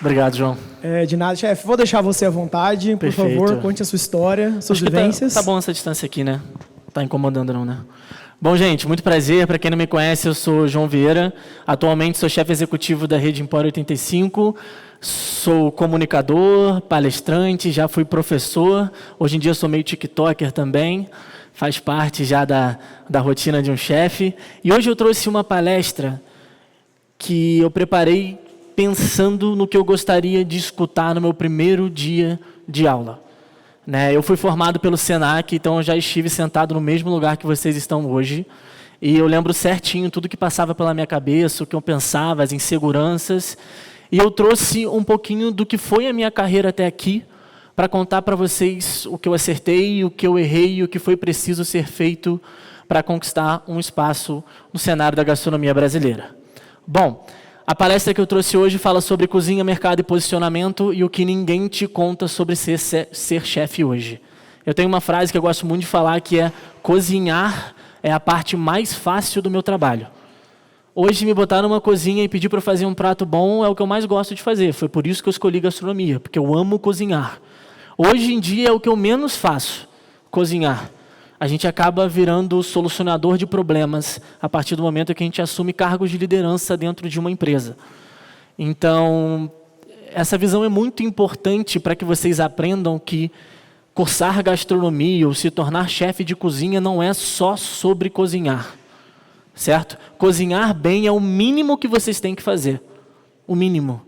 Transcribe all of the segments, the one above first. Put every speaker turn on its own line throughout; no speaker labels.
Obrigado, João.
De nada, chefe. Vou deixar você à vontade. Por
Perfeito.
favor, conte a sua história, suas vivências.
Tá bom essa distância aqui, né? Tá incomodando não, né? Bom, gente, muito prazer. Para quem não me conhece, eu sou João Vieira. Atualmente sou chefe executivo da Rede Empório 85. Sou comunicador, palestrante, já fui professor. Hoje em dia sou meio tiktoker também. Faz parte já da rotina de um chefe. E hoje eu trouxe uma palestra que eu preparei pensando no que eu gostaria de escutar no meu primeiro dia de aula. Eu fui formado pelo Senac, então eu já estive sentado no mesmo lugar que vocês estão hoje. E eu lembro certinho tudo que passava pela minha cabeça, o que eu pensava, as inseguranças. E eu trouxe um pouquinho do que foi a minha carreira até aqui, para contar para vocês o que eu acertei, o que eu errei e o que foi preciso ser feito para conquistar um espaço no cenário da gastronomia brasileira. Bom, a palestra que eu trouxe hoje fala sobre cozinha, mercado e posicionamento e o que ninguém te conta sobre ser chefe hoje. Eu tenho uma frase que eu gosto muito de falar que é: cozinhar é a parte mais fácil do meu trabalho. Hoje me botar numa cozinha e pedir para fazer um prato bom é o que eu mais gosto de fazer. Foi por isso que eu escolhi gastronomia, porque eu amo cozinhar. Hoje em dia é o que eu menos faço, cozinhar. A gente acaba virando solucionador de problemas a partir do momento que a gente assume cargos de liderança dentro de uma empresa. Então, essa visão é muito importante para que vocês aprendam que cursar gastronomia ou se tornar chefe de cozinha não é só sobre cozinhar, certo? Cozinhar bem é o mínimo que vocês têm que fazer, o mínimo.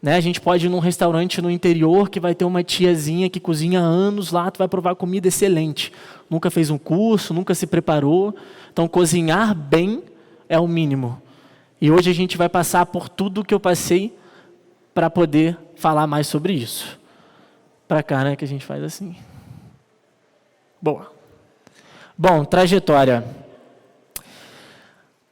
A gente pode ir num restaurante no interior que vai ter uma tiazinha que cozinha há anos lá, tu vai provar comida excelente. Nunca fez um curso, nunca se preparou. Então, cozinhar bem é o mínimo. E hoje a gente vai passar por tudo que eu passei para poder falar mais sobre isso. Para cá, né, que a gente faz assim. Boa. Bom, trajetória.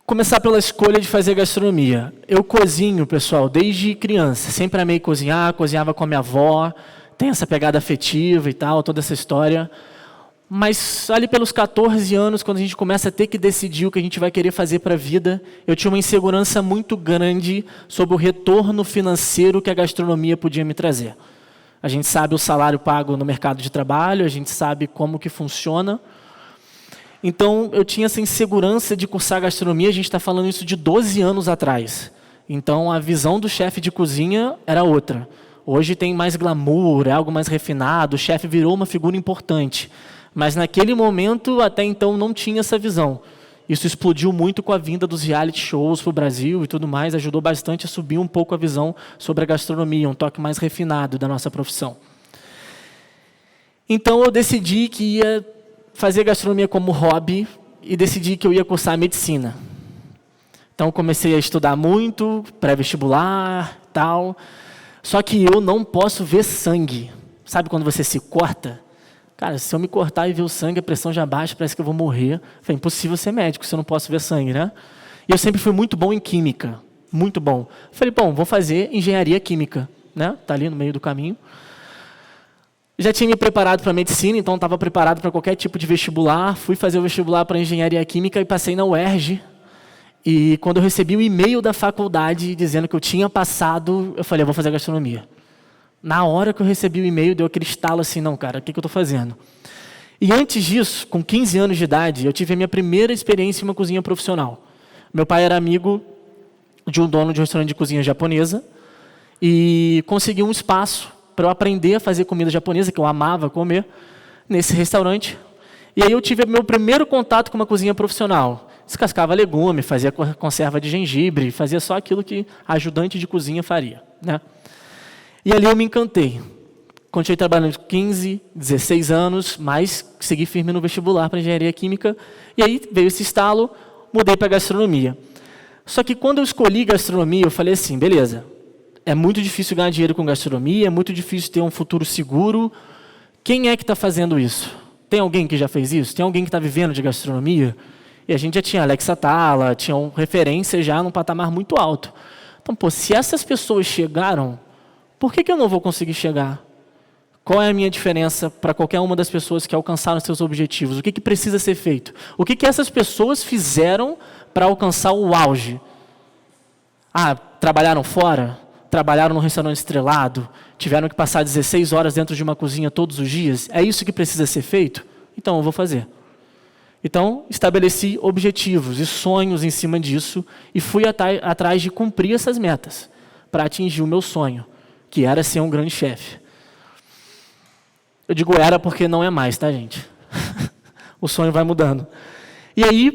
Começar pela escolha de fazer gastronomia. Eu cozinho, pessoal, desde criança. Sempre amei cozinhar, cozinhava com a minha avó, tem essa pegada afetiva e tal, toda essa história. Mas ali pelos 14 anos, quando a gente começa a ter que decidir o que a gente vai querer fazer para a vida, eu tinha uma insegurança muito grande sobre o retorno financeiro que a gastronomia podia me trazer. A gente sabe o salário pago no mercado de trabalho, a gente sabe como que funciona. Então, eu tinha essa insegurança de cursar gastronomia, a gente está falando isso de 12 anos atrás. Então, a visão do chefe de cozinha era outra. Hoje tem mais glamour, é algo mais refinado, o chefe virou uma figura importante. Mas naquele momento, até então, não tinha essa visão. Isso explodiu muito com a vinda dos reality shows para o Brasil e tudo mais, ajudou bastante a subir um pouco a visão sobre a gastronomia, um toque mais refinado da nossa profissão. Então, eu decidi que ia fazer gastronomia como hobby e decidi que eu ia cursar medicina. Então, comecei a estudar muito, pré-vestibular, tal. Só que eu não posso ver sangue. Sabe quando você se corta? Cara, se eu me cortar e ver o sangue, a pressão já baixa, parece que eu vou morrer. É impossível ser médico se eu não posso ver sangue, né? E eu sempre fui muito bom em química. Muito bom. Falei, bom, vou fazer engenharia química, né? Tá ali no meio do caminho. Já tinha me preparado para medicina, então estava preparado para qualquer tipo de vestibular. Fui fazer o vestibular para engenharia química e passei na UERJ. E quando eu recebi o e-mail da faculdade dizendo que eu tinha passado, eu falei, eu vou fazer gastronomia. Na hora que eu recebi o e-mail, deu aquele estalo assim, não, cara, o que eu estou fazendo? E antes disso, com 15 anos de idade, eu tive a minha primeira experiência em uma cozinha profissional. Meu pai era amigo de um dono de um restaurante de cozinha japonesa e consegui um espaço para eu aprender a fazer comida japonesa, que eu amava comer, nesse restaurante. E aí eu tive meu primeiro contato com uma cozinha profissional. Descascava legume, fazia conserva de gengibre, fazia só aquilo que ajudante de cozinha faria, né? E ali eu me encantei. Continuei trabalhando 15, 16 anos, mas segui firme no vestibular para engenharia química. E aí veio esse estalo, mudei para gastronomia. Só que quando eu escolhi gastronomia, eu falei assim, beleza, é muito difícil ganhar dinheiro com gastronomia, é muito difícil ter um futuro seguro. Quem é que está fazendo isso? Tem alguém que já fez isso? Tem alguém que está vivendo de gastronomia? E a gente já tinha Alex Atala, tinham referências já num patamar muito alto. Então, pô, se essas pessoas chegaram, por que eu não vou conseguir chegar? Qual é a minha diferença para qualquer uma das pessoas que alcançaram seus objetivos? O que precisa ser feito? O que essas pessoas fizeram para alcançar o auge? Ah, trabalharam fora? trabalharam num restaurante estrelado, tiveram que passar 16 horas dentro de uma cozinha todos os dias, é isso que precisa ser feito? Então eu vou fazer. Então, estabeleci objetivos e sonhos em cima disso e fui atrás de cumprir essas metas para atingir o meu sonho, que era ser um grande chefe. Eu digo era porque não é mais, tá, gente? O sonho vai mudando. E aí,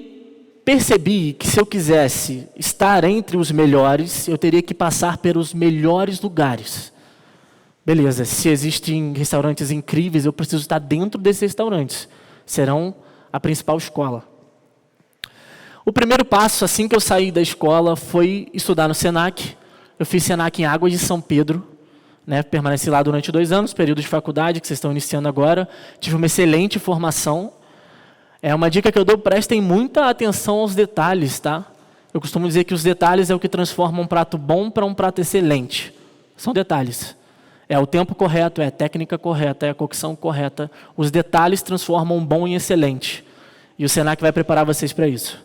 percebi que se eu quisesse estar entre os melhores, eu teria que passar pelos melhores lugares. Beleza, se existem restaurantes incríveis, eu preciso estar dentro desses restaurantes. Serão a principal escola. O primeiro passo, assim que eu saí da escola, foi estudar no Senac. Eu fiz Senac em Águas de São Pedro, né? Permaneci lá durante 2 anos, período de faculdade que vocês estão iniciando agora. Tive uma excelente formação. Uma dica que eu dou, prestem muita atenção aos detalhes, tá? Eu costumo dizer que os detalhes é o que transforma um prato bom para um prato excelente. São detalhes. É o tempo correto, é a técnica correta, é a cocção correta. Os detalhes transformam um bom em excelente. E o Senac vai preparar vocês para isso.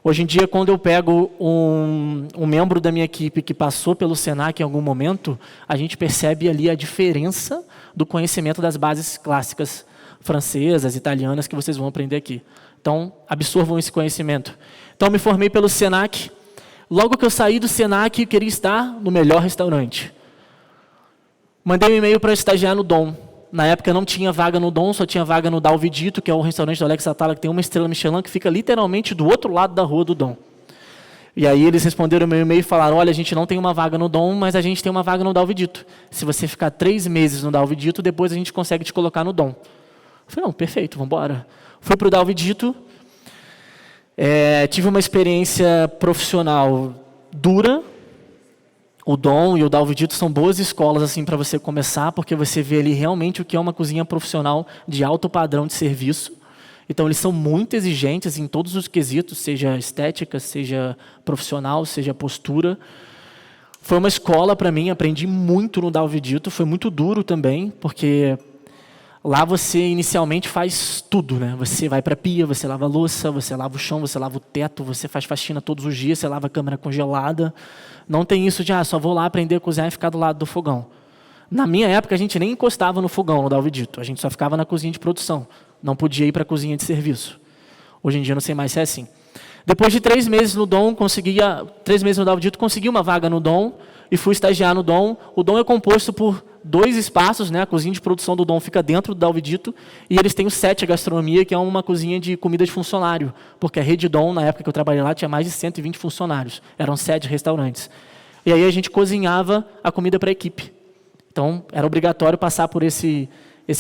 Hoje em dia, quando eu pego um membro da minha equipe que passou pelo Senac em algum momento, a gente percebe ali a diferença do conhecimento das bases clássicas francesas, italianas, que vocês vão aprender aqui. Então, absorvam esse conhecimento. Então, me formei pelo Senac. Logo que eu saí do Senac, eu queria estar no melhor restaurante. Mandei um e-mail para estagiar no Dom. Na época não tinha vaga no Dom, só tinha vaga no Dalvidito, que é o restaurante do Alex Atala, que tem uma estrela Michelin, que fica literalmente do outro lado da rua do Dom. E aí eles responderam o meu e-mail e falaram, olha, a gente não tem uma vaga no Dom, mas a gente tem uma vaga no Dalvidito. Se você ficar 3 meses no Dalvidito, depois a gente consegue te colocar no Dom. Eu falei, não, perfeito, vamos embora. Fui para o Dalvidito, tive uma experiência profissional dura. O Dom e o Dalvidito são boas escolas assim, para você começar, porque você vê ali realmente o que é uma cozinha profissional de alto padrão de serviço. Então, eles são muito exigentes em todos os quesitos, seja estética, seja profissional, seja postura. Foi uma escola para mim, aprendi muito no Dalvidito, foi muito duro também, porque lá você inicialmente faz tudo, né? Você vai para a pia, você lava a louça, você lava o chão, você lava o teto, você faz faxina todos os dias, você lava a câmara congelada. Não tem isso de, só vou lá aprender a cozinhar e ficar do lado do fogão. Na minha época, a gente nem encostava no fogão, no Dalvidito. A gente só ficava na cozinha de produção. Não podia ir para a cozinha de serviço. Hoje em dia, não sei mais se é assim. Depois de 3 meses no Dom, 3 meses no Dalvidito, consegui uma vaga no Dom e fui estagiar no Dom. O Dom é composto por 2 espaços, né? A cozinha de produção do Dom fica dentro do Dalvidito e eles têm o SET Gastronomia, que é uma cozinha de comida de funcionário, porque a rede Dom, na época que eu trabalhei lá, tinha mais de 120 funcionários, eram 7 restaurantes. E aí a gente cozinhava a comida para a equipe. Então, era obrigatório passar por esse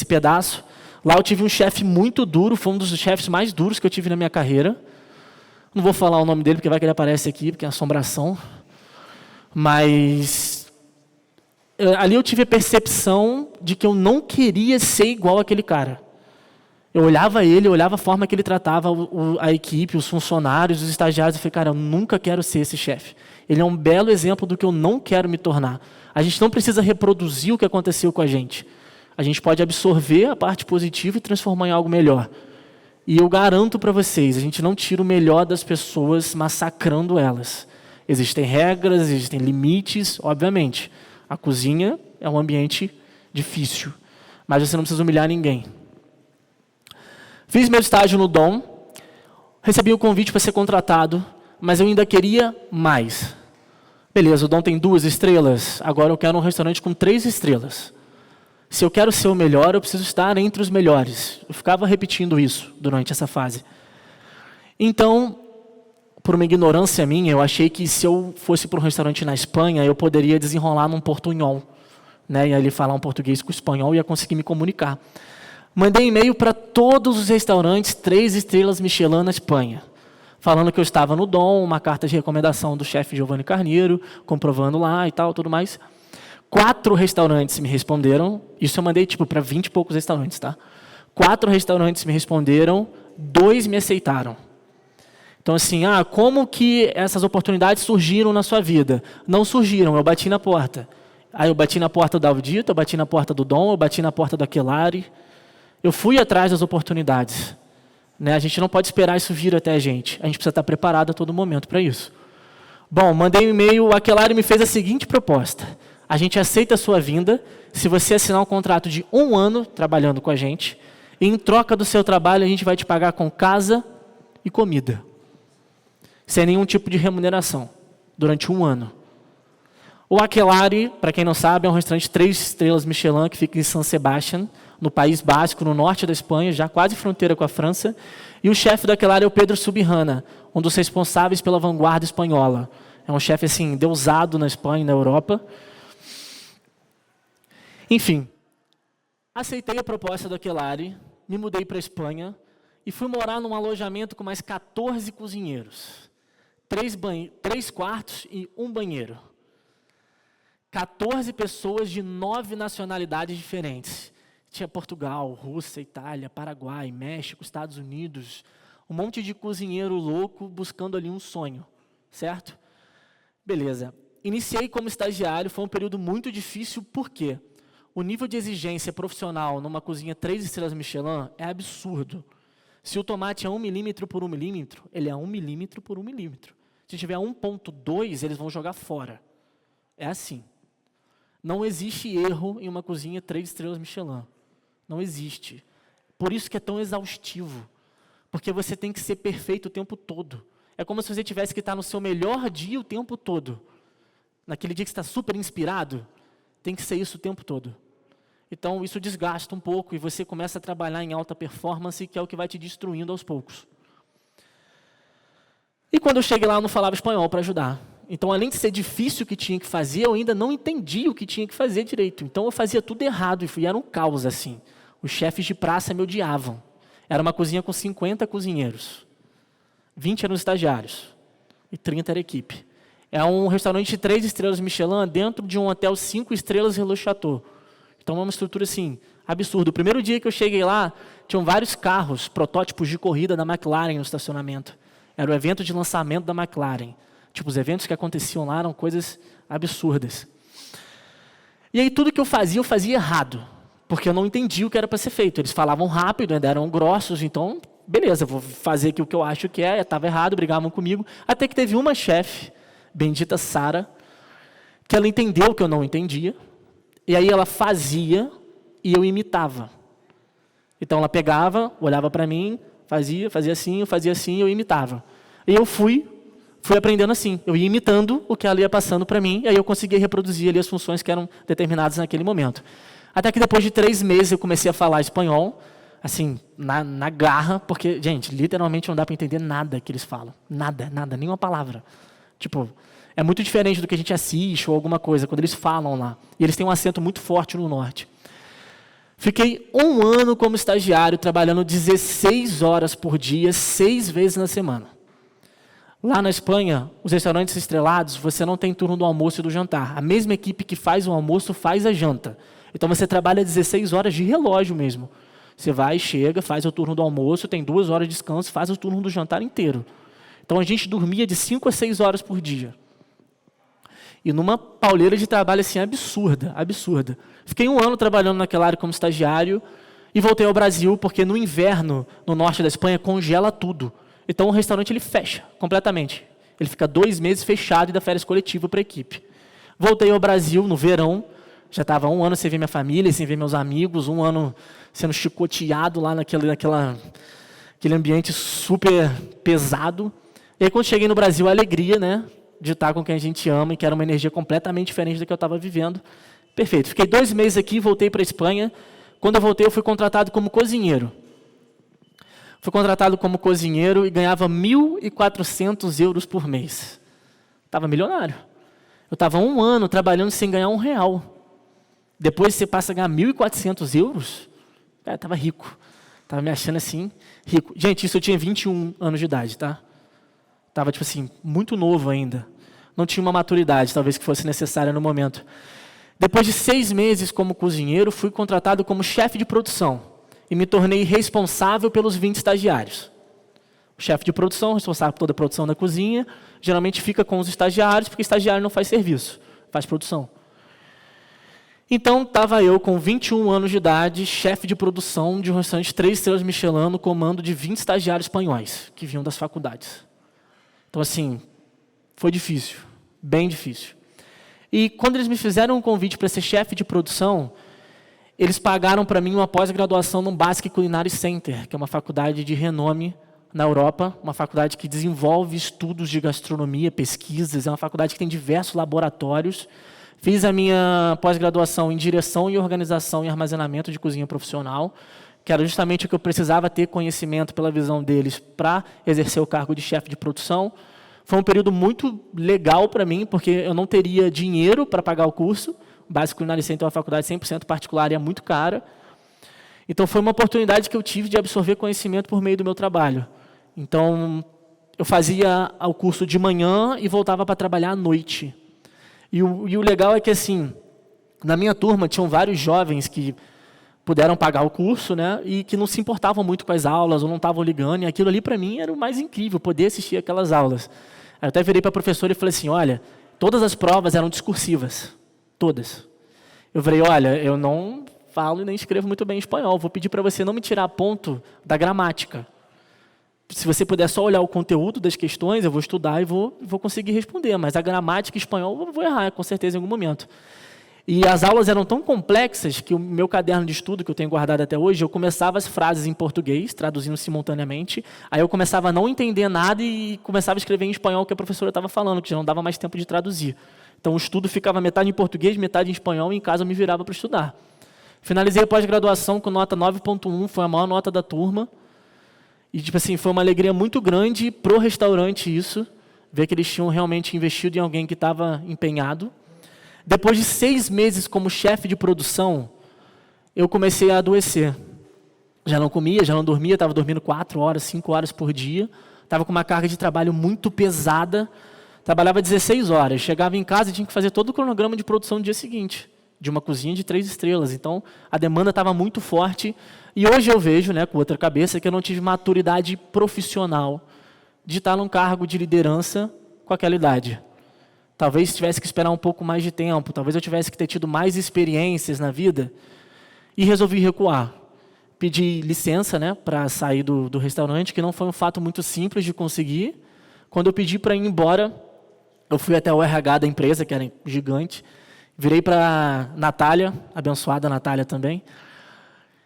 pedaço. Lá eu tive um chefe muito duro, foi um dos chefes mais duros que eu tive na minha carreira. Não vou falar o nome dele, porque vai que ele aparece aqui, porque é assombração. Mas ali eu tive a percepção de que eu não queria ser igual àquele cara. Eu olhava ele, eu olhava a forma que ele tratava a equipe, os funcionários, os estagiários, e falei, cara, eu nunca quero ser esse chefe. Ele é um belo exemplo do que eu não quero me tornar. A gente não precisa reproduzir o que aconteceu com a gente. A gente pode absorver a parte positiva e transformar em algo melhor. E eu garanto para vocês, a gente não tira o melhor das pessoas massacrando elas. Existem regras, existem limites, obviamente. A cozinha é um ambiente difícil, mas você não precisa humilhar ninguém. Fiz meu estágio no Dom, recebi o convite para ser contratado, mas eu ainda queria mais. Beleza, o Dom tem 2 estrelas, agora eu quero um restaurante com 3 estrelas. Se eu quero ser o melhor, eu preciso estar entre os melhores. Eu ficava repetindo isso durante essa fase. Então, por uma ignorância minha, eu achei que se eu fosse para um restaurante na Espanha, eu poderia desenrolar num portunhol, né? E ali falar um português com espanhol e ia conseguir me comunicar. Mandei e-mail para todos os restaurantes 3 estrelas Michelin na Espanha, falando que eu estava no Dom, uma carta de recomendação do chefe Giovanni Carneiro, comprovando lá e tal, tudo mais. 4 restaurantes me responderam, isso eu mandei para 20 e poucos restaurantes, tá? 4 restaurantes me responderam, 2 me aceitaram. Então assim, como que essas oportunidades surgiram na sua vida? Não surgiram, eu bati na porta. Aí eu bati na porta do Dalvidito, eu bati na porta do Dom, eu bati na porta do Aquelarre. Eu fui atrás das oportunidades. Né? A gente não pode esperar isso vir até a gente. A gente precisa estar preparado a todo momento para isso. Bom, mandei um e-mail, o Aquelarre me fez a seguinte proposta. a gente aceita a sua vinda se você assinar um contrato de 1 ano trabalhando com a gente, e em troca do seu trabalho a gente vai te pagar com casa e comida, sem nenhum tipo de remuneração, durante 1 ano. O Aquelarre, para quem não sabe, é um restaurante 3 estrelas Michelin que fica em San Sebastián, no País Basco, no norte da Espanha, já quase fronteira com a França. E o chefe do Aquelarre é o Pedro Subirana, um dos responsáveis pela vanguarda espanhola. É um chefe assim, deusado na Espanha e na Europa. Enfim, aceitei a proposta do Aquelarre, me mudei para a Espanha e fui morar num alojamento com mais 14 cozinheiros. 3 quartos e 1 banheiro. 14 pessoas de 9 nacionalidades diferentes. Tinha Portugal, Rússia, Itália, Paraguai, México, Estados Unidos. Um monte de cozinheiro louco buscando ali um sonho, certo? Beleza. Iniciei como estagiário, foi um período muito difícil, por quê? O nível de exigência profissional numa cozinha 3 estrelas Michelin é absurdo. Se o tomate é 1 milímetro por 1 milímetro, ele é 1 milímetro por 1 milímetro. Se tiver 1,2, eles vão jogar fora. É assim. Não existe erro em uma cozinha 3 estrelas Michelin. Não existe. Por isso que é tão exaustivo. Porque você tem que ser perfeito o tempo todo. É como se você tivesse que estar no seu melhor dia o tempo todo. Naquele dia que você está super inspirado, tem que ser isso o tempo todo. Então, isso desgasta um pouco e você começa a trabalhar em alta performance, que é o que vai te destruindo aos poucos. E quando eu cheguei lá, eu não falava espanhol para ajudar. Então, além de ser difícil o que tinha que fazer, eu ainda não entendia o que tinha que fazer direito. Então, eu fazia tudo errado e era um caos assim. Os chefes de praça me odiavam. Era uma cozinha com 50 cozinheiros. 20 eram estagiários e 30 era equipe. É um restaurante de 3 estrelas Michelin dentro de um hotel 5 estrelas Le Chateau. Então, é uma estrutura assim, absurda. O primeiro dia que eu cheguei lá, tinham vários carros, protótipos de corrida da McLaren no estacionamento. Era o evento de lançamento da McLaren. Tipo, os eventos que aconteciam lá eram coisas absurdas. E aí, tudo que eu fazia errado. Porque eu não entendia o que era para ser feito. Eles falavam rápido, ainda eram grossos, então, beleza, vou fazer aqui o que eu acho que é. Estava errado, brigavam comigo. Até que teve uma chefe, bendita Sara, que ela entendeu o que eu não entendia. E aí ela fazia e eu imitava. Então ela pegava, olhava para mim, fazia assim, eu fazia assim, eu imitava. E eu fui aprendendo assim. Eu ia imitando o que ela ia passando para mim, e aí eu conseguia reproduzir ali as funções que eram determinadas naquele momento. Até que depois de 3 meses eu comecei a falar espanhol, assim, na garra, porque, gente, literalmente não dá para entender nada que eles falam. Nada, nenhuma palavra. Tipo, é muito diferente do que a gente assiste ou alguma coisa, quando eles falam lá. E eles têm um acento muito forte no norte. Fiquei 1 ano como estagiário, trabalhando 16 horas por dia, 6 vezes na semana. Lá na Espanha, os restaurantes estrelados, você não tem turno do almoço e do jantar. A mesma equipe que faz o almoço faz a janta. Então você trabalha 16 horas de relógio mesmo. Você vai, chega, faz o turno do almoço, tem 2 horas de descanso, faz o turno do jantar inteiro. Então a gente dormia de 5 a 6 horas por dia. E numa pauleira de trabalho assim absurda. Fiquei 1 ano trabalhando naquela área como estagiário e voltei ao Brasil, porque no inverno, no norte da Espanha, congela tudo. Então o restaurante ele fecha completamente. Ele fica 2 meses fechado e dá férias coletiva para a equipe. Voltei ao Brasil no verão, já estava 1 ano sem ver minha família, sem ver meus amigos, 1 ano sendo chicoteado lá aquele ambiente super pesado. E aí quando cheguei no Brasil, a alegria, né, de estar com quem a gente ama, e que era uma energia completamente diferente da que eu estava vivendo. Perfeito. Fiquei 2 meses aqui, voltei para a Espanha. Quando eu voltei, eu fui contratado como cozinheiro. Fui contratado como cozinheiro e ganhava 1.400 euros por mês. Estava milionário. Eu estava 1 ano trabalhando sem ganhar R$1. Depois você passa a ganhar 1.400 euros, estava rico. Estava me achando assim, rico. Gente, isso eu tinha 21 anos de idade, tá? Estava, tipo assim, muito novo ainda. Não tinha uma maturidade, talvez, que fosse necessária no momento. Depois de 6 meses como cozinheiro, fui contratado como chefe de produção e me tornei responsável pelos 20 estagiários. O chefe de produção, responsável por toda a produção da cozinha, geralmente fica com os estagiários, porque estagiário não faz serviço, faz produção. Então, estava eu com 21 anos de idade, chefe de produção de um restaurante 3 estrelas Michelin, no comando de 20 estagiários espanhóis, que vinham das faculdades. Então, assim, foi difícil, bem difícil. E quando eles me fizeram um convite para ser chefe de produção, eles pagaram para mim uma pós-graduação no Basic Culinary Center, que é uma faculdade de renome na Europa, uma faculdade que desenvolve estudos de gastronomia, pesquisas, é uma faculdade que tem diversos laboratórios. Fiz a minha pós-graduação em direção e organização e armazenamento de cozinha profissional, que era justamente o que eu precisava ter conhecimento pela visão deles para exercer o cargo de chefe de produção. Foi um período muito legal para mim, porque eu não teria dinheiro para pagar o curso. O Basic Culinary Center é uma faculdade 100% particular e é muito cara. Então, foi uma oportunidade que eu tive de absorver conhecimento por meio do meu trabalho. Então, eu fazia o curso de manhã e voltava para trabalhar à noite. E o legal é que, assim, na minha turma, tinham vários jovens que puderam pagar o curso, né, e que não se importavam muito com as aulas, ou não estavam ligando, e aquilo ali, para mim, era o mais incrível, poder assistir aquelas aulas. Aí eu até virei para a professora e falei assim, olha, todas as provas eram discursivas, todas. Eu falei, olha, eu não falo e nem escrevo muito bem espanhol, vou pedir para você não me tirar ponto da gramática. Se você puder só olhar o conteúdo das questões, eu vou estudar e vou conseguir responder, mas a gramática em espanhol eu vou errar, com certeza, em algum momento. E as aulas eram tão complexas que o meu caderno de estudo, que eu tenho guardado até hoje, eu começava as frases em português, traduzindo simultaneamente, aí eu começava a não entender nada e começava a escrever em espanhol o que a professora estava falando, que já não dava mais tempo de traduzir. Então o estudo ficava metade em português, metade em espanhol, e em casa eu me virava para estudar. Finalizei a pós-graduação com nota 9.1, foi a maior nota da turma. E tipo assim, foi uma alegria muito grande pro restaurante isso, ver que eles tinham realmente investido em alguém que estava empenhado. Depois de 6 meses como chefe de produção, eu comecei a adoecer. Já não comia, já não dormia, estava dormindo 4 horas, 5 horas por dia. Estava com uma carga de trabalho muito pesada. Trabalhava 16 horas. Chegava em casa e tinha que fazer todo o cronograma de produção no dia seguinte, de uma cozinha de 3 estrelas. Então, a demanda estava muito forte. E hoje eu vejo, né, com outra cabeça, que eu não tive maturidade profissional de estar num cargo de liderança com aquela idade. Talvez tivesse que esperar um pouco mais de tempo, talvez eu tivesse que ter tido mais experiências na vida, e resolvi recuar. Pedi licença, né, para sair do restaurante, que não foi um fato muito simples de conseguir. Quando eu pedi para ir embora, eu fui até o RH da empresa, que era gigante, virei para a Natália, abençoada Natália também,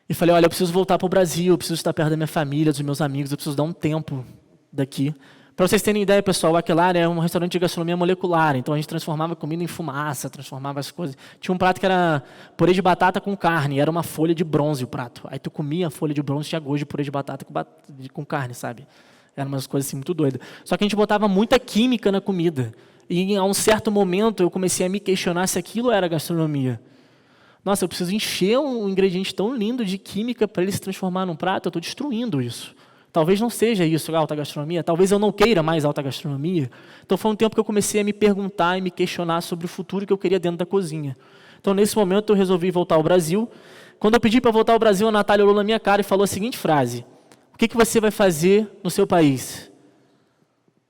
e falei, olha, eu preciso voltar para o Brasil, eu preciso estar perto da minha família, dos meus amigos, eu preciso dar um tempo daqui. Para vocês terem ideia, pessoal, o Aquelarre é um restaurante de gastronomia molecular, então a gente transformava comida em fumaça, transformava as coisas. Tinha um prato que era purê de batata com carne, era uma folha de bronze o prato. Aí tu comia a folha de bronze, tinha gosto de purê de batata com carne, sabe? Eram umas coisas assim muito doidas. Só que a gente botava muita química na comida. E a um certo momento eu comecei a me questionar se aquilo era gastronomia. Nossa, eu preciso encher um ingrediente tão lindo de química para ele se transformar num prato, eu estou destruindo isso. Talvez não seja isso alta gastronomia, talvez eu não queira mais alta gastronomia. Então foi um tempo que eu comecei a me perguntar e me questionar sobre o futuro que eu queria dentro da cozinha. Então nesse momento eu resolvi voltar ao Brasil. Quando eu pedi para voltar ao Brasil, a Natália olhou na minha cara e falou a seguinte frase: o que você vai fazer no seu país?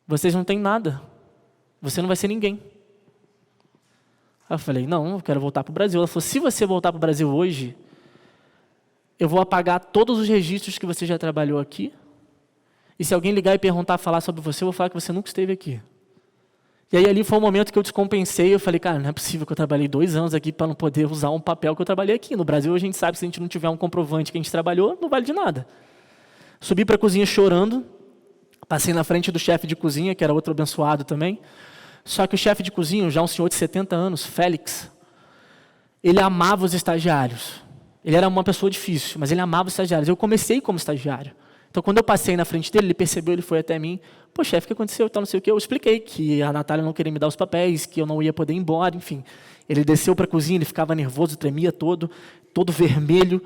Vocês não têm nada. Você não vai ser ninguém. Aí eu falei, não, eu quero voltar para o Brasil. Ela falou, se você voltar para o Brasil hoje, eu vou apagar todos os registros que você já trabalhou aqui. E se alguém ligar e perguntar, falar sobre você, eu vou falar que você nunca esteve aqui. E aí ali foi o momento que eu descompensei. Eu falei, cara, não é possível que eu trabalhei 2 anos aqui para não poder usar um papel que eu trabalhei aqui. No Brasil a gente sabe que se a gente não tiver um comprovante que a gente trabalhou, não vale de nada. Subi para a cozinha chorando. Passei na frente do chefe de cozinha, que era outro abençoado também. Só que o chefe de cozinha, já um senhor de 70 anos, Félix, ele amava os estagiários. Ele era uma pessoa difícil, mas ele amava os estagiários. Eu comecei como estagiário. Então, quando eu passei na frente dele, ele percebeu, ele foi até mim. Pô, chefe, o que aconteceu? Não sei o quê. Eu expliquei que a Natália não queria me dar os papéis, que eu não ia poder ir embora, enfim. Ele desceu para a cozinha, ele ficava nervoso, tremia todo vermelho.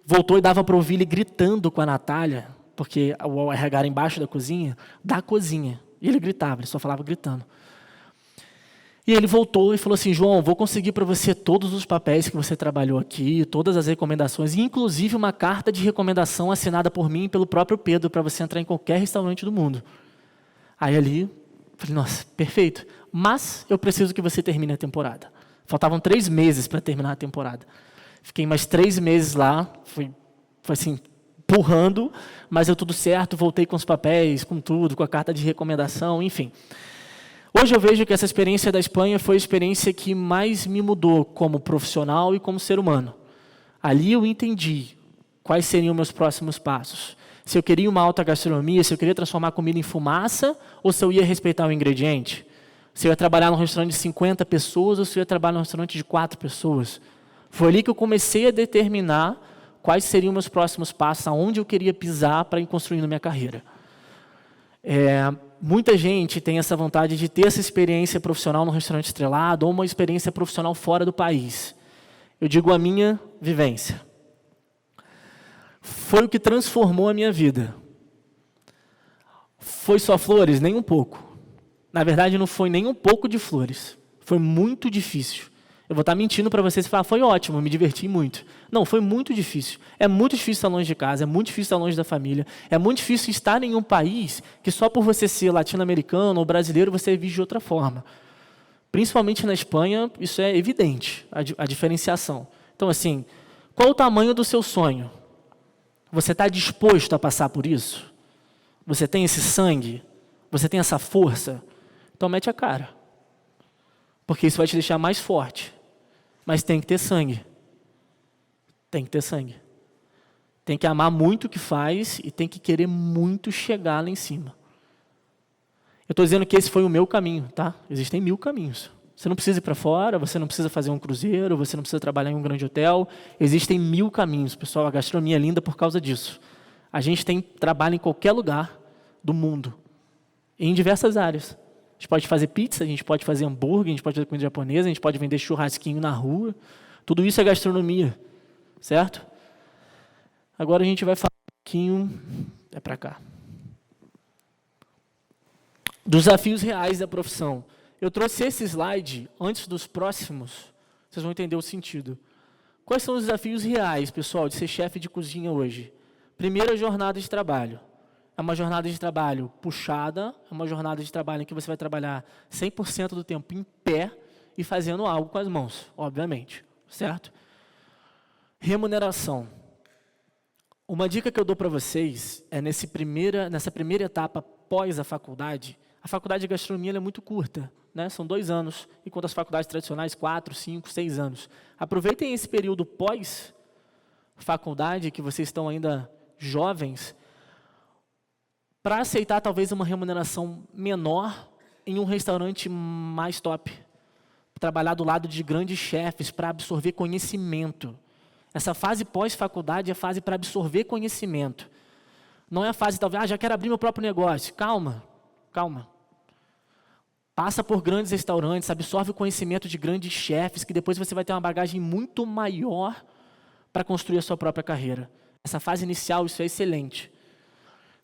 Voltou e dava para ouvir ele gritando com a Natália, porque o RH era embaixo da cozinha. E ele gritava, ele só falava gritando. E ele voltou e falou assim, João, vou conseguir para você todos os papéis que você trabalhou aqui, todas as recomendações, inclusive uma carta de recomendação assinada por mim e pelo próprio Pedro, para você entrar em qualquer restaurante do mundo. Aí ali, falei, nossa, perfeito. Mas eu preciso que você termine a temporada. Faltavam 3 meses para terminar a temporada. Fiquei mais 3 meses lá, foi assim, empurrando, mas deu tudo certo, voltei com os papéis, com tudo, com a carta de recomendação, enfim. Hoje eu vejo que essa experiência da Espanha foi a experiência que mais me mudou como profissional e como ser humano. Ali eu entendi quais seriam meus próximos passos. Se eu queria uma alta gastronomia, se eu queria transformar comida em fumaça, ou se eu ia respeitar o ingrediente. Se eu ia trabalhar num restaurante de 50 pessoas, ou se eu ia trabalhar num restaurante de 4 pessoas. Foi ali que eu comecei a determinar quais seriam meus próximos passos, aonde eu queria pisar para ir construindo minha carreira. Muita gente tem essa vontade de ter essa experiência profissional num restaurante estrelado ou uma experiência profissional fora do país. Eu digo a minha vivência. Foi o que transformou a minha vida. Foi só flores? Nem um pouco. Na verdade, não foi nem um pouco de flores. Foi muito difícil. Eu vou estar mentindo para vocês e falar, foi ótimo, me diverti muito. Não, foi muito difícil. É muito difícil estar longe de casa, é muito difícil estar longe da família, é muito difícil estar em um país que só por você ser latino-americano ou brasileiro você é visto de outra forma. Principalmente na Espanha, isso é evidente, a diferenciação. Então, assim, qual o tamanho do seu sonho? Você está disposto a passar por isso? Você tem esse sangue? Você tem essa força? Então, mete a cara. Porque isso vai te deixar mais forte. Mas tem que ter sangue. Tem que ter sangue. Tem que amar muito o que faz e tem que querer muito chegar lá em cima. Eu estou dizendo que esse foi o meu caminho, tá? Existem 1000 caminhos. Você não precisa ir para fora, você não precisa fazer um cruzeiro, você não precisa trabalhar em um grande hotel. Existem 1000 caminhos, pessoal. A gastronomia é linda por causa disso. A gente tem trabalho em qualquer lugar do mundo, em diversas áreas. A gente pode fazer pizza, a gente pode fazer hambúrguer, a gente pode fazer comida japonesa, a gente pode vender churrasquinho na rua. Tudo isso é gastronomia, certo? Agora a gente vai falar um pouquinho... É para cá. Dos desafios reais da profissão. Eu trouxe esse slide antes dos próximos, vocês vão entender o sentido. Quais são os desafios reais, pessoal, de ser chefe de cozinha hoje? Primeiro, a jornada de trabalho. É uma jornada de trabalho puxada, é uma jornada de trabalho em que você vai trabalhar 100% do tempo em pé e fazendo algo com as mãos, obviamente, certo? Remuneração. Uma dica que eu dou para vocês é nessa primeira etapa pós a faculdade de gastronomia é muito curta, né? São 2 anos, enquanto as faculdades tradicionais 4, 5, 6 anos. Aproveitem esse período pós-faculdade, que vocês estão ainda jovens, para aceitar talvez uma remuneração menor em um restaurante mais top. Trabalhar do lado de grandes chefes para absorver conhecimento. Essa fase pós-faculdade é a fase para absorver conhecimento. Não é a fase, talvez, já quero abrir meu próprio negócio. Calma, calma. Passa por grandes restaurantes, absorve o conhecimento de grandes chefes, que depois você vai ter uma bagagem muito maior para construir a sua própria carreira. Essa fase inicial, isso é excelente.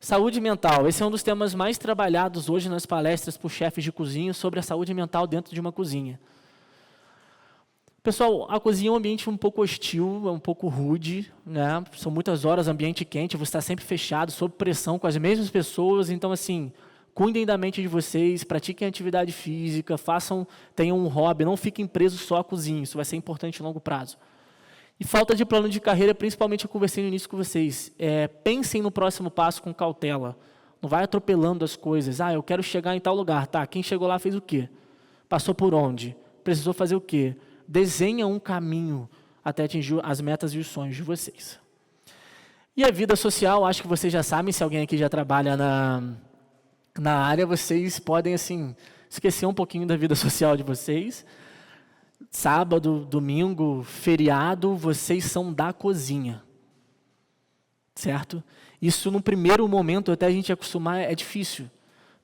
Saúde mental. Esse é um dos temas mais trabalhados hoje nas palestras por chefes de cozinha sobre a saúde mental dentro de uma cozinha. Pessoal, a cozinha é um ambiente um pouco hostil, é um pouco rude, né? São muitas horas, ambiente quente, você está sempre fechado, sob pressão, com as mesmas pessoas. Então, assim, cuidem da mente de vocês, pratiquem atividade física, tenham um hobby, não fiquem presos só à cozinha, isso vai ser importante a longo prazo. E falta de plano de carreira, principalmente eu conversei no início com vocês. Pensem no próximo passo com cautela. Não vai atropelando as coisas. Eu quero chegar em tal lugar. Tá, quem chegou lá fez o quê? Passou por onde? Precisou fazer o quê? Desenha um caminho até atingir as metas e os sonhos de vocês. E a vida social, acho que vocês já sabem, se alguém aqui já trabalha na área, vocês podem, assim, esquecer um pouquinho da vida social de vocês. Sábado, domingo, feriado, vocês são da cozinha, certo? Isso, no primeiro momento, até a gente acostumar, é difícil.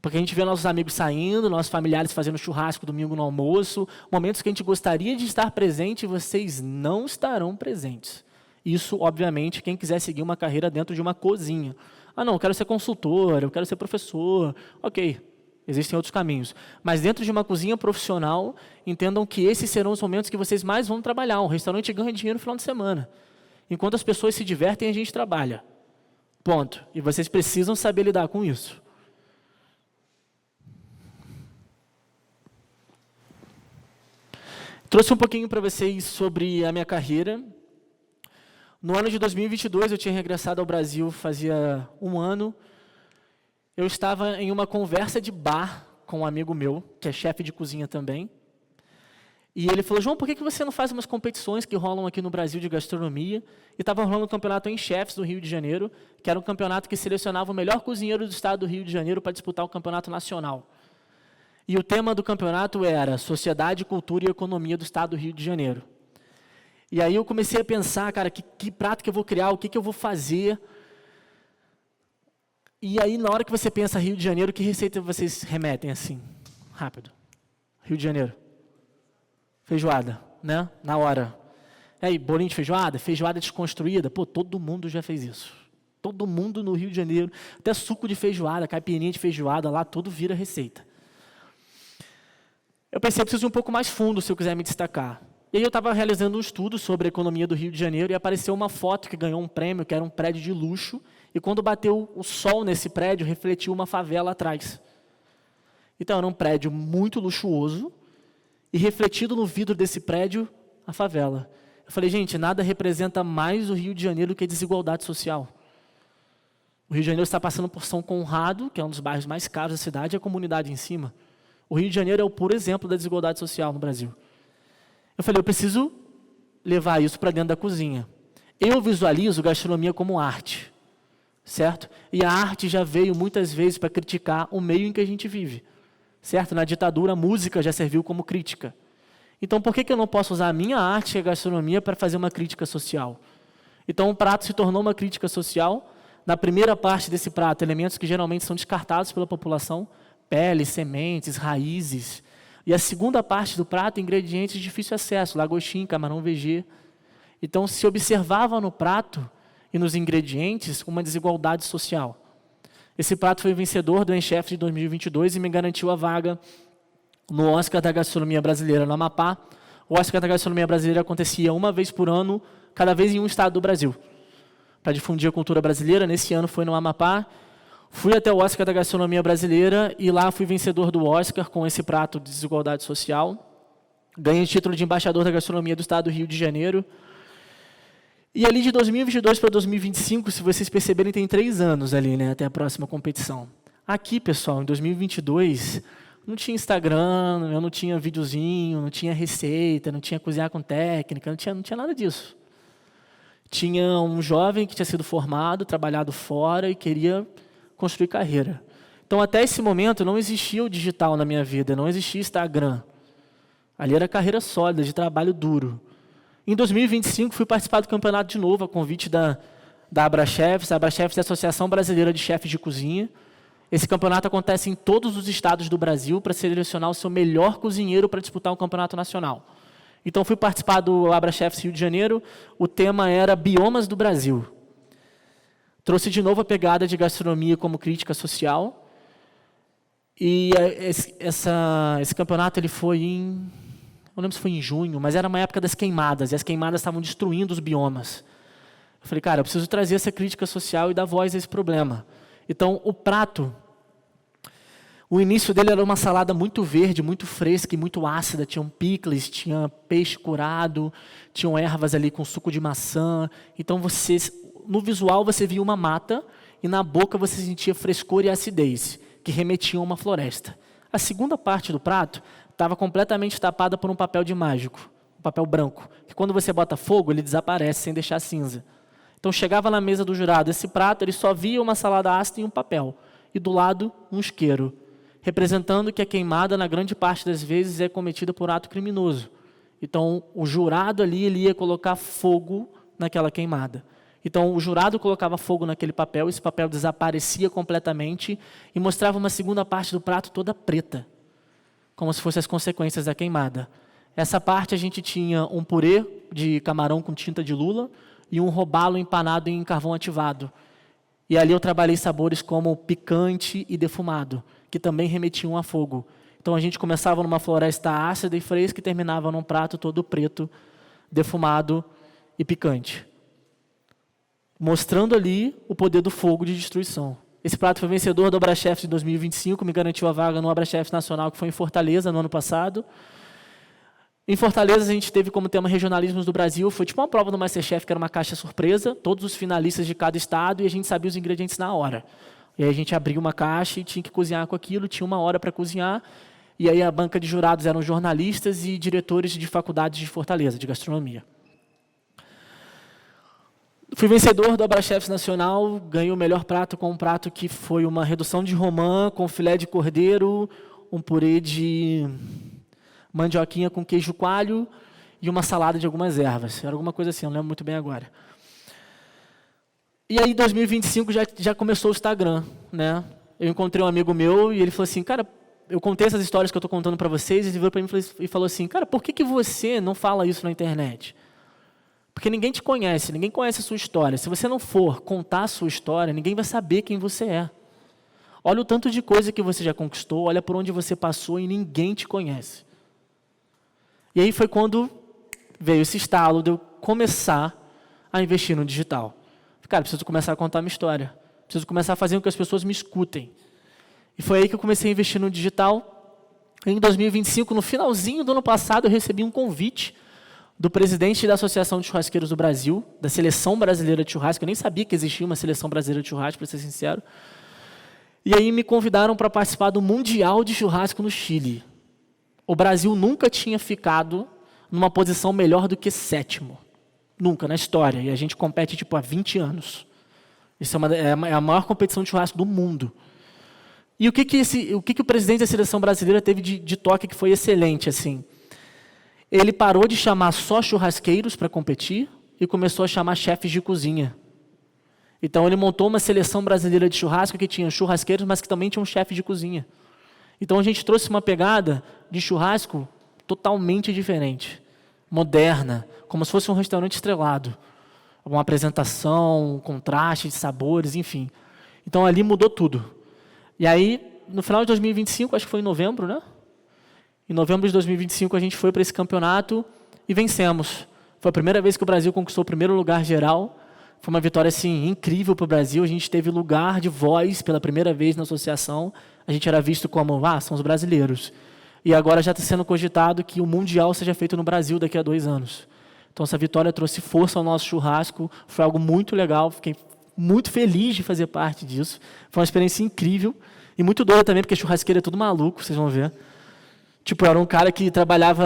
Porque a gente vê nossos amigos saindo, nossos familiares fazendo churrasco domingo no almoço, momentos que a gente gostaria de estar presente e vocês não estarão presentes. Isso, obviamente, quem quiser seguir uma carreira dentro de uma cozinha. Não, eu quero ser consultor, eu quero ser professor. Ok. Existem outros caminhos. Mas dentro de uma cozinha profissional, entendam que esses serão os momentos que vocês mais vão trabalhar. Um restaurante ganha dinheiro no final de semana. Enquanto as pessoas se divertem, a gente trabalha. Ponto. E vocês precisam saber lidar com isso. Trouxe um pouquinho para vocês sobre a minha carreira. No ano de 2022, eu tinha regressado ao Brasil fazia 1 ano. Eu estava em uma conversa de bar com um amigo meu, que é chefe de cozinha também. E ele falou, João, por que você não faz umas competições que rolam aqui no Brasil de gastronomia? E estava rolando um campeonato em Chefs, no Rio de Janeiro, que era um campeonato que selecionava o melhor cozinheiro do estado do Rio de Janeiro para disputar o campeonato nacional. E o tema do campeonato era Sociedade, Cultura e Economia do estado do Rio de Janeiro. E aí eu comecei a pensar, cara, que prato que eu vou criar, o que eu vou fazer. E aí, na hora que você pensa Rio de Janeiro, que receita vocês remetem assim? Rápido. Rio de Janeiro. Feijoada, né? Na hora. E aí, bolinho de feijoada? Feijoada desconstruída? Pô, todo mundo já fez isso. Todo mundo no Rio de Janeiro. Até suco de feijoada, caipirinha de feijoada, lá tudo vira receita. Eu pensei, eu preciso ir um pouco mais fundo se eu quiser me destacar. E aí eu estava realizando um estudo sobre a economia do Rio de Janeiro e apareceu uma foto que ganhou um prêmio, que era um prédio de luxo, e quando bateu o sol nesse prédio, refletiu uma favela atrás. Então, era um prédio muito luxuoso, e refletido no vidro desse prédio, a favela. Eu falei, gente, nada representa mais o Rio de Janeiro do que a desigualdade social. O Rio de Janeiro está passando por São Conrado, que é um dos bairros mais caros da cidade, e a comunidade em cima. O Rio de Janeiro é o puro exemplo da desigualdade social no Brasil. Eu falei, eu preciso levar isso para dentro da cozinha. Eu visualizo gastronomia como arte, certo? E a arte já veio muitas vezes para criticar o meio em que a gente vive, certo? Na ditadura, a música já serviu como crítica. Então, por que eu não posso usar a minha arte e a gastronomia para fazer uma crítica social? Então, o prato se tornou uma crítica social. Na primeira parte desse prato, elementos que geralmente são descartados pela população, pele, sementes, raízes. E a segunda parte do prato, ingredientes de difícil acesso, lagostim, camarão vegê. Então, se observava no prato e nos ingredientes uma desigualdade social. Esse prato foi vencedor do Enchef de 2022 e me garantiu a vaga no Oscar da Gastronomia Brasileira no Amapá. O Oscar da Gastronomia Brasileira acontecia uma vez por ano, cada vez em um estado do Brasil, para difundir a cultura brasileira. Nesse ano foi no Amapá. Fui até o Oscar da Gastronomia Brasileira e lá fui vencedor do Oscar com esse prato de desigualdade social. Ganhei o título de embaixador da gastronomia do estado do Rio de Janeiro. E ali de 2022 para 2025, se vocês perceberem, tem 3 anos ali, né, até a próxima competição. Aqui, pessoal, em 2022, não tinha Instagram, eu não tinha videozinho, não tinha receita, não tinha cozinhar com técnica, não tinha nada disso. Tinha um jovem que tinha sido formado, trabalhado fora e queria construir carreira. Então, até esse momento, não existia o digital na minha vida, não existia Instagram. Ali era carreira sólida, de trabalho duro. Em 2025, fui participar do campeonato de novo, a convite da Abrachefs. A Abrachefs é a Associação Brasileira de Chefes de Cozinha. Esse campeonato acontece em todos os estados do Brasil para selecionar o seu melhor cozinheiro para disputar um campeonato nacional. Então, fui participar do Abrachefs Rio de Janeiro. O tema era Biomas do Brasil. Trouxe de novo a pegada de gastronomia como crítica social. E esse campeonato ele foi não lembro se foi em junho, mas era uma época das queimadas, e as queimadas estavam destruindo os biomas. Eu falei, cara, eu preciso trazer essa crítica social e dar voz a esse problema. Então, o prato, o início dele era uma salada muito verde, muito fresca e muito ácida. Tinha pickles, tinha peixe curado, tinham ervas ali com suco de maçã. Então, no visual, você via uma mata e na boca você sentia frescor e acidez, que remetiam a uma floresta. A segunda parte do prato estava completamente tapada por um papel de mágico, um papel branco, que quando você bota fogo, ele desaparece sem deixar cinza. Então, chegava na mesa do jurado, esse prato, ele só via uma salada ácida e um papel, e do lado, um isqueiro, representando que a queimada, na grande parte das vezes, é cometida por ato criminoso. Então, o jurado ali, ele ia colocar fogo naquela queimada. Então, o jurado colocava fogo naquele papel, esse papel desaparecia completamente e mostrava uma segunda parte do prato toda preta, como se fossem as consequências da queimada. Essa parte a gente tinha um purê de camarão com tinta de lula e um robalo empanado em carvão ativado. E ali eu trabalhei sabores como picante e defumado, que também remetiam a fogo. Então a gente começava numa floresta ácida e fresca e terminava num prato todo preto, defumado e picante, mostrando ali o poder do fogo de destruição. Esse prato foi vencedor do Abrachefs de 2025, me garantiu a vaga no Abrachefs Nacional, que foi em Fortaleza, no ano passado. Em Fortaleza, a gente teve como tema Regionalismos do Brasil. Foi tipo uma prova do Masterchef, que era uma caixa surpresa, todos os finalistas de cada estado, e a gente sabia os ingredientes na hora. E aí a gente abria uma caixa e tinha que cozinhar com aquilo, tinha 1 hora para cozinhar. E aí a banca de jurados eram jornalistas e diretores de faculdades de Fortaleza, de gastronomia. Fui vencedor do Abrachefs Nacional, ganhei o melhor prato com um prato que foi uma redução de romã com filé de cordeiro, um purê de mandioquinha com queijo coalho e uma salada de algumas ervas. Era alguma coisa assim, eu não lembro muito bem agora. E aí, em 2025, já começou o Instagram, né? Eu encontrei um amigo meu e ele falou assim, cara, eu contei essas histórias que eu estou contando para vocês, e ele virou para mim e falou assim, cara, por que você não fala isso na internet? Porque ninguém te conhece, ninguém conhece a sua história. Se você não for contar a sua história, ninguém vai saber quem você é. Olha o tanto de coisa que você já conquistou, olha por onde você passou e ninguém te conhece. E aí foi quando veio esse estalo de eu começar a investir no digital. Cara, preciso começar a contar a minha história. Preciso começar a fazer com que as pessoas me escutem. E foi aí que eu comecei a investir no digital. Em 2025, no finalzinho do ano passado, eu recebi um convite do presidente da Associação de Churrasqueiros do Brasil, da Seleção Brasileira de Churrasco. Eu nem sabia que existia uma Seleção Brasileira de Churrasco, para ser sincero. E aí me convidaram para participar do Mundial de Churrasco no Chile. O Brasil nunca tinha ficado numa posição melhor do que 7º. Nunca, na história. E a gente compete há 20 anos. Isso é a maior competição de churrasco do mundo. E o que o presidente da Seleção Brasileira teve de toque que foi excelente, assim? Ele parou de chamar só churrasqueiros para competir e começou a chamar chefes de cozinha. Então ele montou uma Seleção Brasileira de Churrasco que tinha churrasqueiros, mas que também tinha um chefe de cozinha. Então a gente trouxe uma pegada de churrasco totalmente diferente, moderna, como se fosse um restaurante estrelado. Uma apresentação, um contraste de sabores, enfim. Então ali mudou tudo. E aí, no final de 2025, acho que foi em novembro, né? Em novembro de 2025 a gente foi para esse campeonato e vencemos. Foi a primeira vez que o Brasil conquistou o primeiro lugar geral. Foi uma vitória assim, incrível para o Brasil. A gente teve lugar de voz pela primeira vez na associação. A gente era visto como, são os brasileiros. E agora já está sendo cogitado que o Mundial seja feito no Brasil daqui a 2 anos. Então essa vitória trouxe força ao nosso churrasco. Foi algo muito legal. Fiquei muito feliz de fazer parte disso. Foi uma experiência incrível. E muito doida também, porque churrasqueiro é tudo maluco, vocês vão ver. Tipo, eu era um cara que trabalhava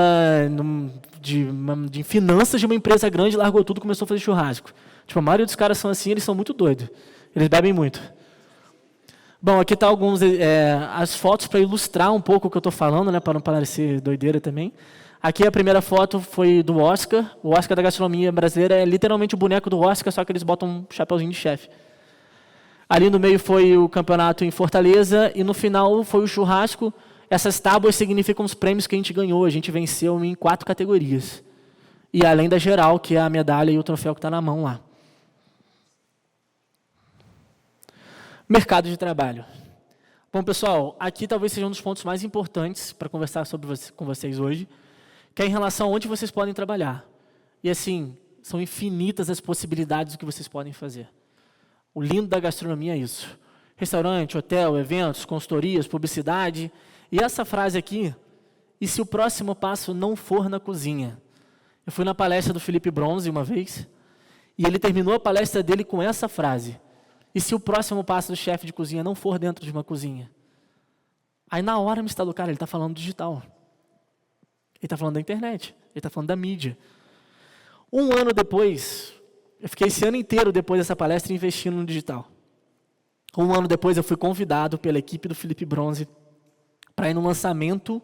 de finanças de uma empresa grande, largou tudo e começou a fazer churrasco. Tipo, a maioria dos caras são assim, eles são muito doidos. Eles bebem muito. Bom, aqui está as fotos para ilustrar um pouco o que eu estou falando, né, para não parecer doideira também. Aqui a primeira foto foi do Oscar. O Oscar da gastronomia brasileira é literalmente o boneco do Oscar, só que eles botam um chapeuzinho de chefe. Ali no meio foi o campeonato em Fortaleza e no final foi o churrasco. Essas tábuas significam os prêmios que a gente ganhou. A gente venceu em 4 categorias. E além da geral, que é a medalha e o troféu que está na mão lá. Mercado de trabalho. Bom, pessoal, aqui talvez seja um dos pontos mais importantes para conversar com vocês hoje, que é em relação a onde vocês podem trabalhar. E assim, são infinitas as possibilidades do que vocês podem fazer. O lindo da gastronomia é isso. Restaurante, hotel, eventos, consultorias, publicidade. E essa frase aqui, e se o próximo passo não for na cozinha? Eu fui na palestra do Felipe Bronze uma vez, e ele terminou a palestra dele com essa frase. E se o próximo passo do chefe de cozinha não for dentro de uma cozinha? Aí na hora me instalou, cara, ele está falando digital. Ele está falando da internet, ele está falando da mídia. 1 ano depois, eu fiquei esse ano inteiro depois dessa palestra investindo no digital. 1 ano depois eu fui convidado pela equipe do Felipe Bronze para ir no lançamento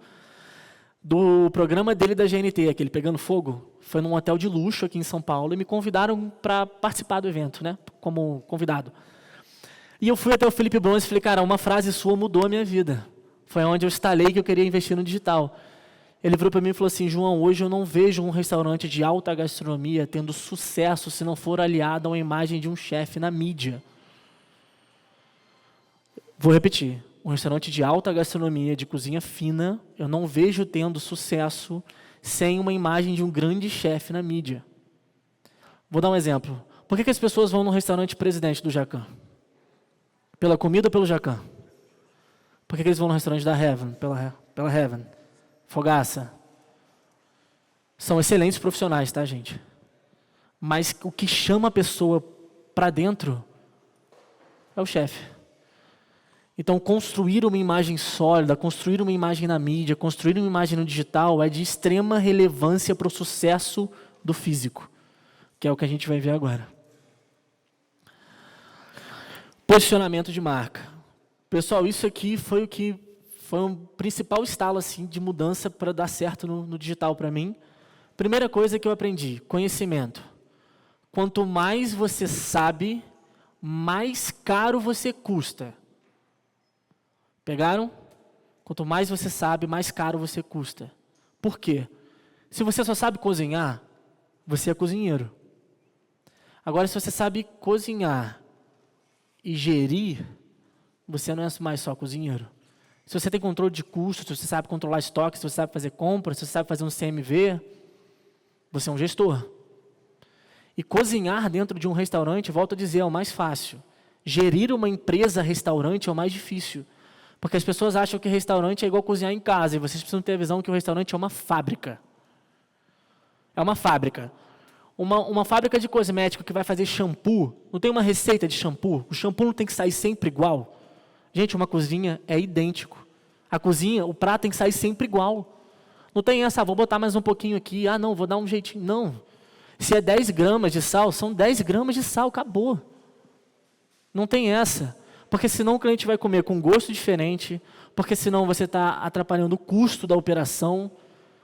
do programa dele da GNT, aquele Pegando Fogo. Foi num hotel de luxo aqui em São Paulo e me convidaram para participar do evento, né, como convidado. E eu fui até o Felipe Bronze e falei, cara, uma frase sua mudou a minha vida. Foi onde eu instalei que eu queria investir no digital. Ele virou para mim e falou assim, João, hoje eu não vejo um restaurante de alta gastronomia tendo sucesso se não for aliado a uma imagem de um chefe na mídia. Vou repetir. Um restaurante de alta gastronomia, de cozinha fina, eu não vejo tendo sucesso sem uma imagem de um grande chefe na mídia. Vou dar um exemplo. Por que as pessoas vão no restaurante Presidente do Jacan? Pela comida ou pelo Jacan? Por que eles vão no restaurante da Heaven? Pela Heaven. Fogaça. São excelentes profissionais, tá, gente? Mas o que chama a pessoa para dentro é o chefe. Então, construir uma imagem sólida, construir uma imagem na mídia, construir uma imagem no digital é de extrema relevância para o sucesso do físico, que é o que a gente vai ver agora. Posicionamento de marca. Pessoal, isso aqui foi um principal estalo assim, de mudança para dar certo no digital para mim. Primeira coisa que eu aprendi, conhecimento. Quanto mais você sabe, mais caro você custa. Pegaram? Quanto mais você sabe, mais caro você custa. Por quê? Se você só sabe cozinhar, você é cozinheiro. Agora, se você sabe cozinhar e gerir, você não é mais só cozinheiro. Se você tem controle de custos, se você sabe controlar estoque, se você sabe fazer compras, se você sabe fazer um CMV, você é um gestor. E cozinhar dentro de um restaurante, volto a dizer, é o mais fácil. Gerir uma empresa restaurante é o mais difícil. Porque as pessoas acham que restaurante é igual cozinhar em casa, e vocês precisam ter a visão que o restaurante é uma fábrica. É uma fábrica. Uma fábrica de cosmético que vai fazer shampoo, não tem uma receita de shampoo? O shampoo não tem que sair sempre igual. Gente, uma cozinha é idêntico. A cozinha, o prato tem que sair sempre igual. Não tem essa, vou botar mais um pouquinho aqui, não, vou dar um jeitinho. Não. Se é 10 gramas de sal, são 10 gramas de sal, acabou. Não tem essa. Porque senão o cliente vai comer com gosto diferente, porque senão você está atrapalhando o custo da operação.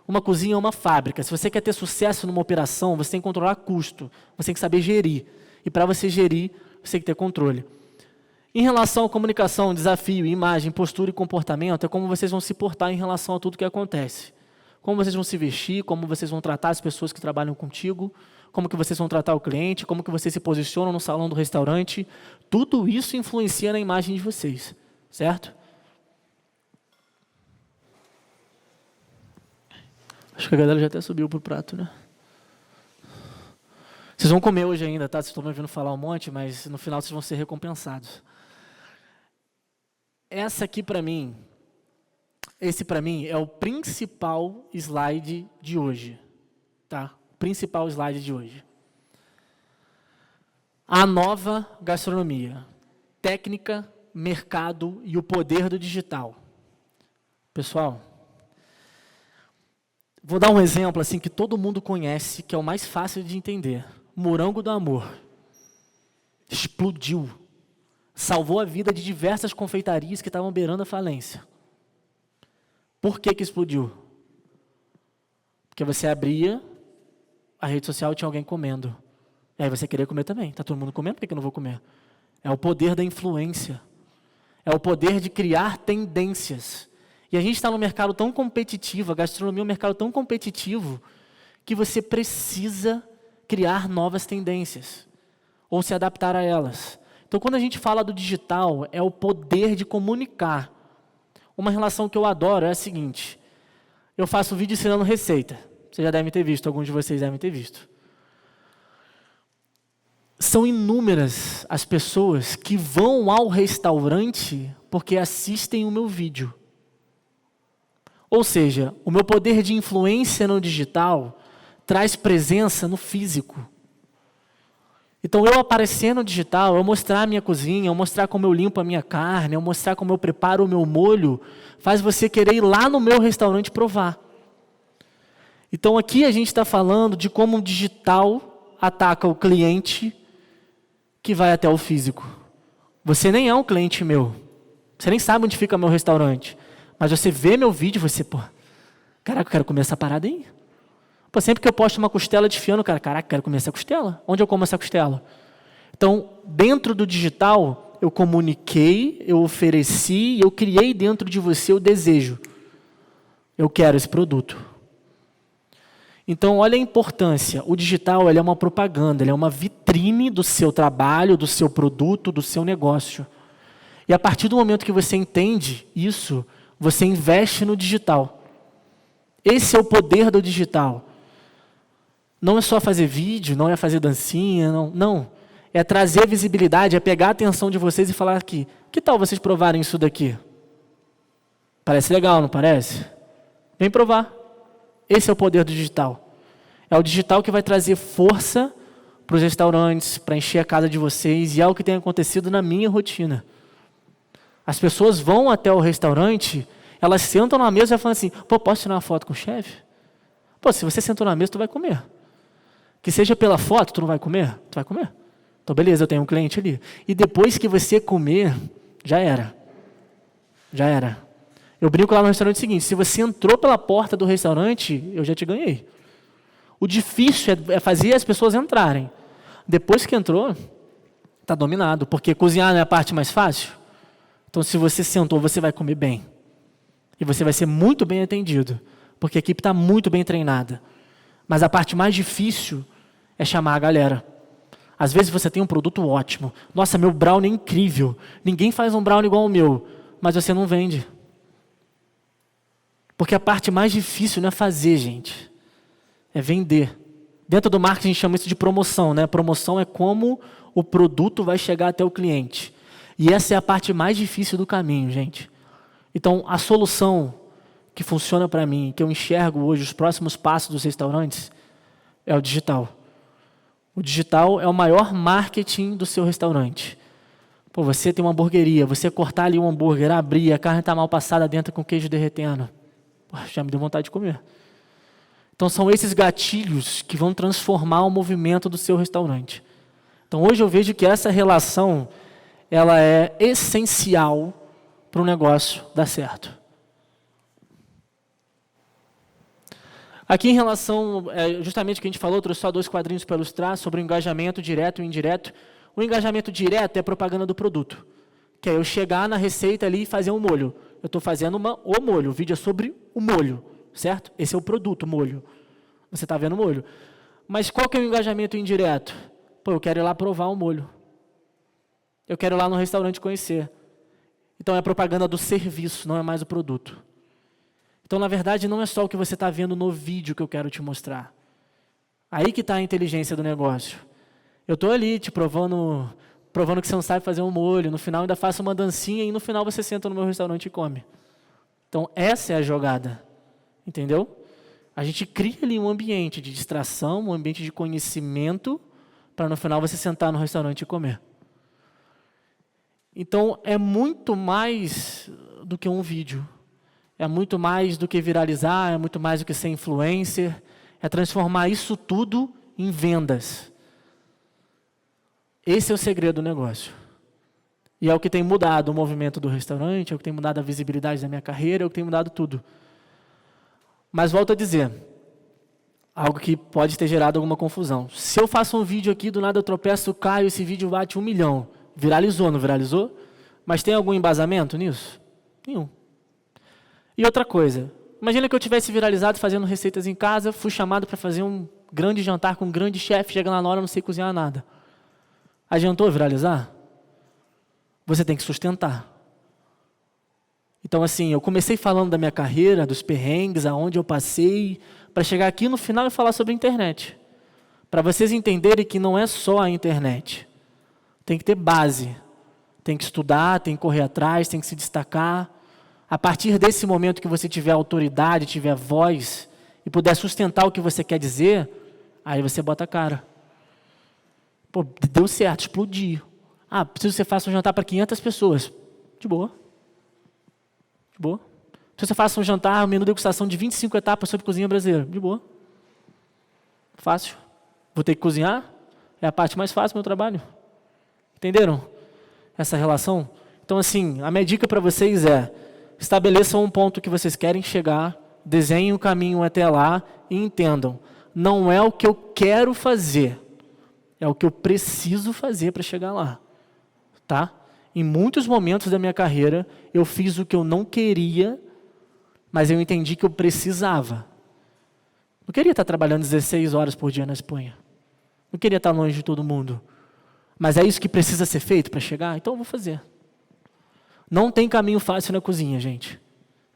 Uma cozinha é uma fábrica. Se você quer ter sucesso numa operação, você tem que controlar custo. Você tem que saber gerir. E para você gerir, você tem que ter controle. Em relação à comunicação, desafio, imagem, postura e comportamento, é como vocês vão se portar em relação a tudo que acontece. Como vocês vão se vestir, como vocês vão tratar as pessoas que trabalham contigo, como que vocês vão tratar o cliente, como que vocês se posicionam no salão do restaurante. Tudo isso influencia na imagem de vocês, certo? Acho que a galera já até subiu pro prato, né? Vocês vão comer hoje ainda, tá? Vocês estão me ouvindo falar um monte, mas no final vocês vão ser recompensados. Essa aqui para mim, esse para mim é o principal slide de hoje, tá? Principal slide de hoje. A nova gastronomia, técnica, mercado e o poder do digital. Pessoal, vou dar um exemplo assim que todo mundo conhece, que é o mais fácil de entender. Morango do Amor. Explodiu. Salvou a vida de diversas confeitarias que estavam beirando a falência. Por que que explodiu? Porque você abria a rede social e tinha alguém comendo. E aí você queria comer também. Está todo mundo comendo, por que eu não vou comer? É o poder da influência. É o poder de criar tendências. E a gente está num mercado tão competitivo, a gastronomia é um mercado tão competitivo, que você precisa criar novas tendências. Ou se adaptar a elas. Então, quando a gente fala do digital, é o poder de comunicar. Uma relação que eu adoro é a seguinte. Eu faço vídeo ensinando receita. Vocês já devem ter visto, alguns de vocês devem ter visto. São inúmeras as pessoas que vão ao restaurante porque assistem o meu vídeo. Ou seja, o meu poder de influência no digital traz presença no físico. Então, eu aparecer no digital, eu mostrar a minha cozinha, eu mostrar como eu limpo a minha carne, eu mostrar como eu preparo o meu molho, faz você querer ir lá no meu restaurante provar. Então, aqui a gente está falando de como o digital ataca o cliente que vai até o físico. Você nem é um cliente meu. Você nem sabe onde fica meu restaurante. Mas você vê meu vídeo e você, caraca, eu quero comer essa parada aí. Sempre que eu posto uma costela desfiando, caraca, quero comer essa costela. Onde eu como essa costela? Então, dentro do digital, eu comuniquei, eu ofereci, eu criei dentro de você o desejo. Eu quero esse produto. Então, olha a importância. O digital ele é uma propaganda, ele é uma vitrine do seu trabalho, do seu produto, do seu negócio. E a partir do momento que você entende isso, você investe no digital. Esse é o poder do digital. Não é só fazer vídeo, não é fazer dancinha, não. É trazer visibilidade, é pegar a atenção de vocês e falar aqui, que tal vocês provarem isso daqui? Parece legal, não parece? Vem provar. Esse é o poder do digital. É o digital que vai trazer força para os restaurantes, para encher a casa de vocês, e é o que tem acontecido na minha rotina. As pessoas vão até o restaurante, elas sentam na mesa e falam assim, pô, posso tirar uma foto com o chefe? Pô, se você sentou na mesa, tu vai comer. Que seja pela foto, tu não vai comer? Tu vai comer. Então, beleza, eu tenho um cliente ali. E depois que você comer, já era. Já era. Eu brinco lá no restaurante seguinte, se você entrou pela porta do restaurante, eu já te ganhei. O difícil é fazer as pessoas entrarem. Depois que entrou, está dominado, porque cozinhar não é a parte mais fácil. Então, se você sentou, você vai comer bem. E você vai ser muito bem atendido, porque a equipe está muito bem treinada. Mas a parte mais difícil é chamar a galera. Às vezes você tem um produto ótimo. Nossa, meu brownie é incrível. Ninguém faz um brownie igual ao meu, mas você não vende. Porque a parte mais difícil não é fazer, gente. É vender. Dentro do marketing a gente chama isso de promoção, né? Promoção é como o produto vai chegar até o cliente. E essa é a parte mais difícil do caminho, gente. Então, a solução que funciona para mim, que eu enxergo hoje, os próximos passos dos restaurantes, é o digital. O digital é o maior marketing do seu restaurante. Pô, você tem uma hamburgueria, você cortar ali um hambúrguer, abrir, a carne está mal passada dentro com queijo derretendo. Pô, já me deu vontade de comer. Então, são esses gatilhos que vão transformar o movimento do seu restaurante. Então, hoje eu vejo que essa relação, ela é essencial para o negócio dar certo. Aqui em relação, justamente o que a gente falou, eu trouxe só 2 quadrinhos para ilustrar sobre o engajamento direto e indireto. O engajamento direto é a propaganda do produto, que é eu chegar na receita ali e fazer um molho. Eu estou fazendo o molho, o vídeo é sobre o molho, certo? Esse é o produto, o molho. Você está vendo o molho. Mas qual que é o engajamento indireto? Pô, eu quero ir lá provar o molho. Eu quero ir lá no restaurante conhecer. Então é a propaganda do serviço, não é mais o produto. Então, na verdade, não é só o que você está vendo no vídeo que eu quero te mostrar. Aí que está a inteligência do negócio. Eu estou ali te provando que você não sabe fazer um molho, no final ainda faço uma dancinha e no final você senta no meu restaurante e come. Então, essa é a jogada. Entendeu? A gente cria ali um ambiente de distração, um ambiente de conhecimento, para no final você sentar no restaurante e comer. Então, é muito mais do que um vídeo. É muito mais do que viralizar, é muito mais do que ser influencer. É transformar isso tudo em vendas. Esse é o segredo do negócio. E é o que tem mudado o movimento do restaurante, é o que tem mudado a visibilidade da minha carreira, é o que tem mudado tudo. Mas volto a dizer, algo que pode ter gerado alguma confusão. Se eu faço um vídeo aqui, do nada eu tropeço, caio, esse vídeo bate 1 milhão. Viralizou, não viralizou? Mas tem algum embasamento nisso? Nenhum. E outra coisa, imagina que eu tivesse viralizado fazendo receitas em casa, fui chamado para fazer um grande jantar com um grande chefe, chega lá na hora, não sei cozinhar nada. Adiantou viralizar? Você tem que sustentar. Então, assim, eu comecei falando da minha carreira, dos perrengues, aonde eu passei, para chegar aqui no final e falar sobre a internet. Para vocês entenderem que não é só a internet. Tem que ter base. Tem que estudar, tem que correr atrás, tem que se destacar. A partir desse momento que você tiver autoridade, tiver voz e puder sustentar o que você quer dizer, aí você bota a cara. Pô, deu certo, explodiu. Ah, preciso que você faça um jantar para 500 pessoas. De boa. De boa. Preciso que você faça um jantar, um menu de degustação de 25 etapas sobre cozinha brasileira. De boa. Fácil. Vou ter que cozinhar? É a parte mais fácil do meu trabalho. Entenderam essa relação? Então, assim, a minha dica para vocês é: estabeleçam um ponto que vocês querem chegar, desenhem o caminho até lá e entendam. Não é o que eu quero fazer, é o que eu preciso fazer para chegar lá. Tá? Em muitos momentos da minha carreira, eu fiz o que eu não queria, mas eu entendi que eu precisava. Não queria estar trabalhando 16 horas por dia na Espanha. Não queria estar longe de todo mundo. Mas é isso que precisa ser feito para chegar? Então eu vou fazer. Não tem caminho fácil na cozinha, gente.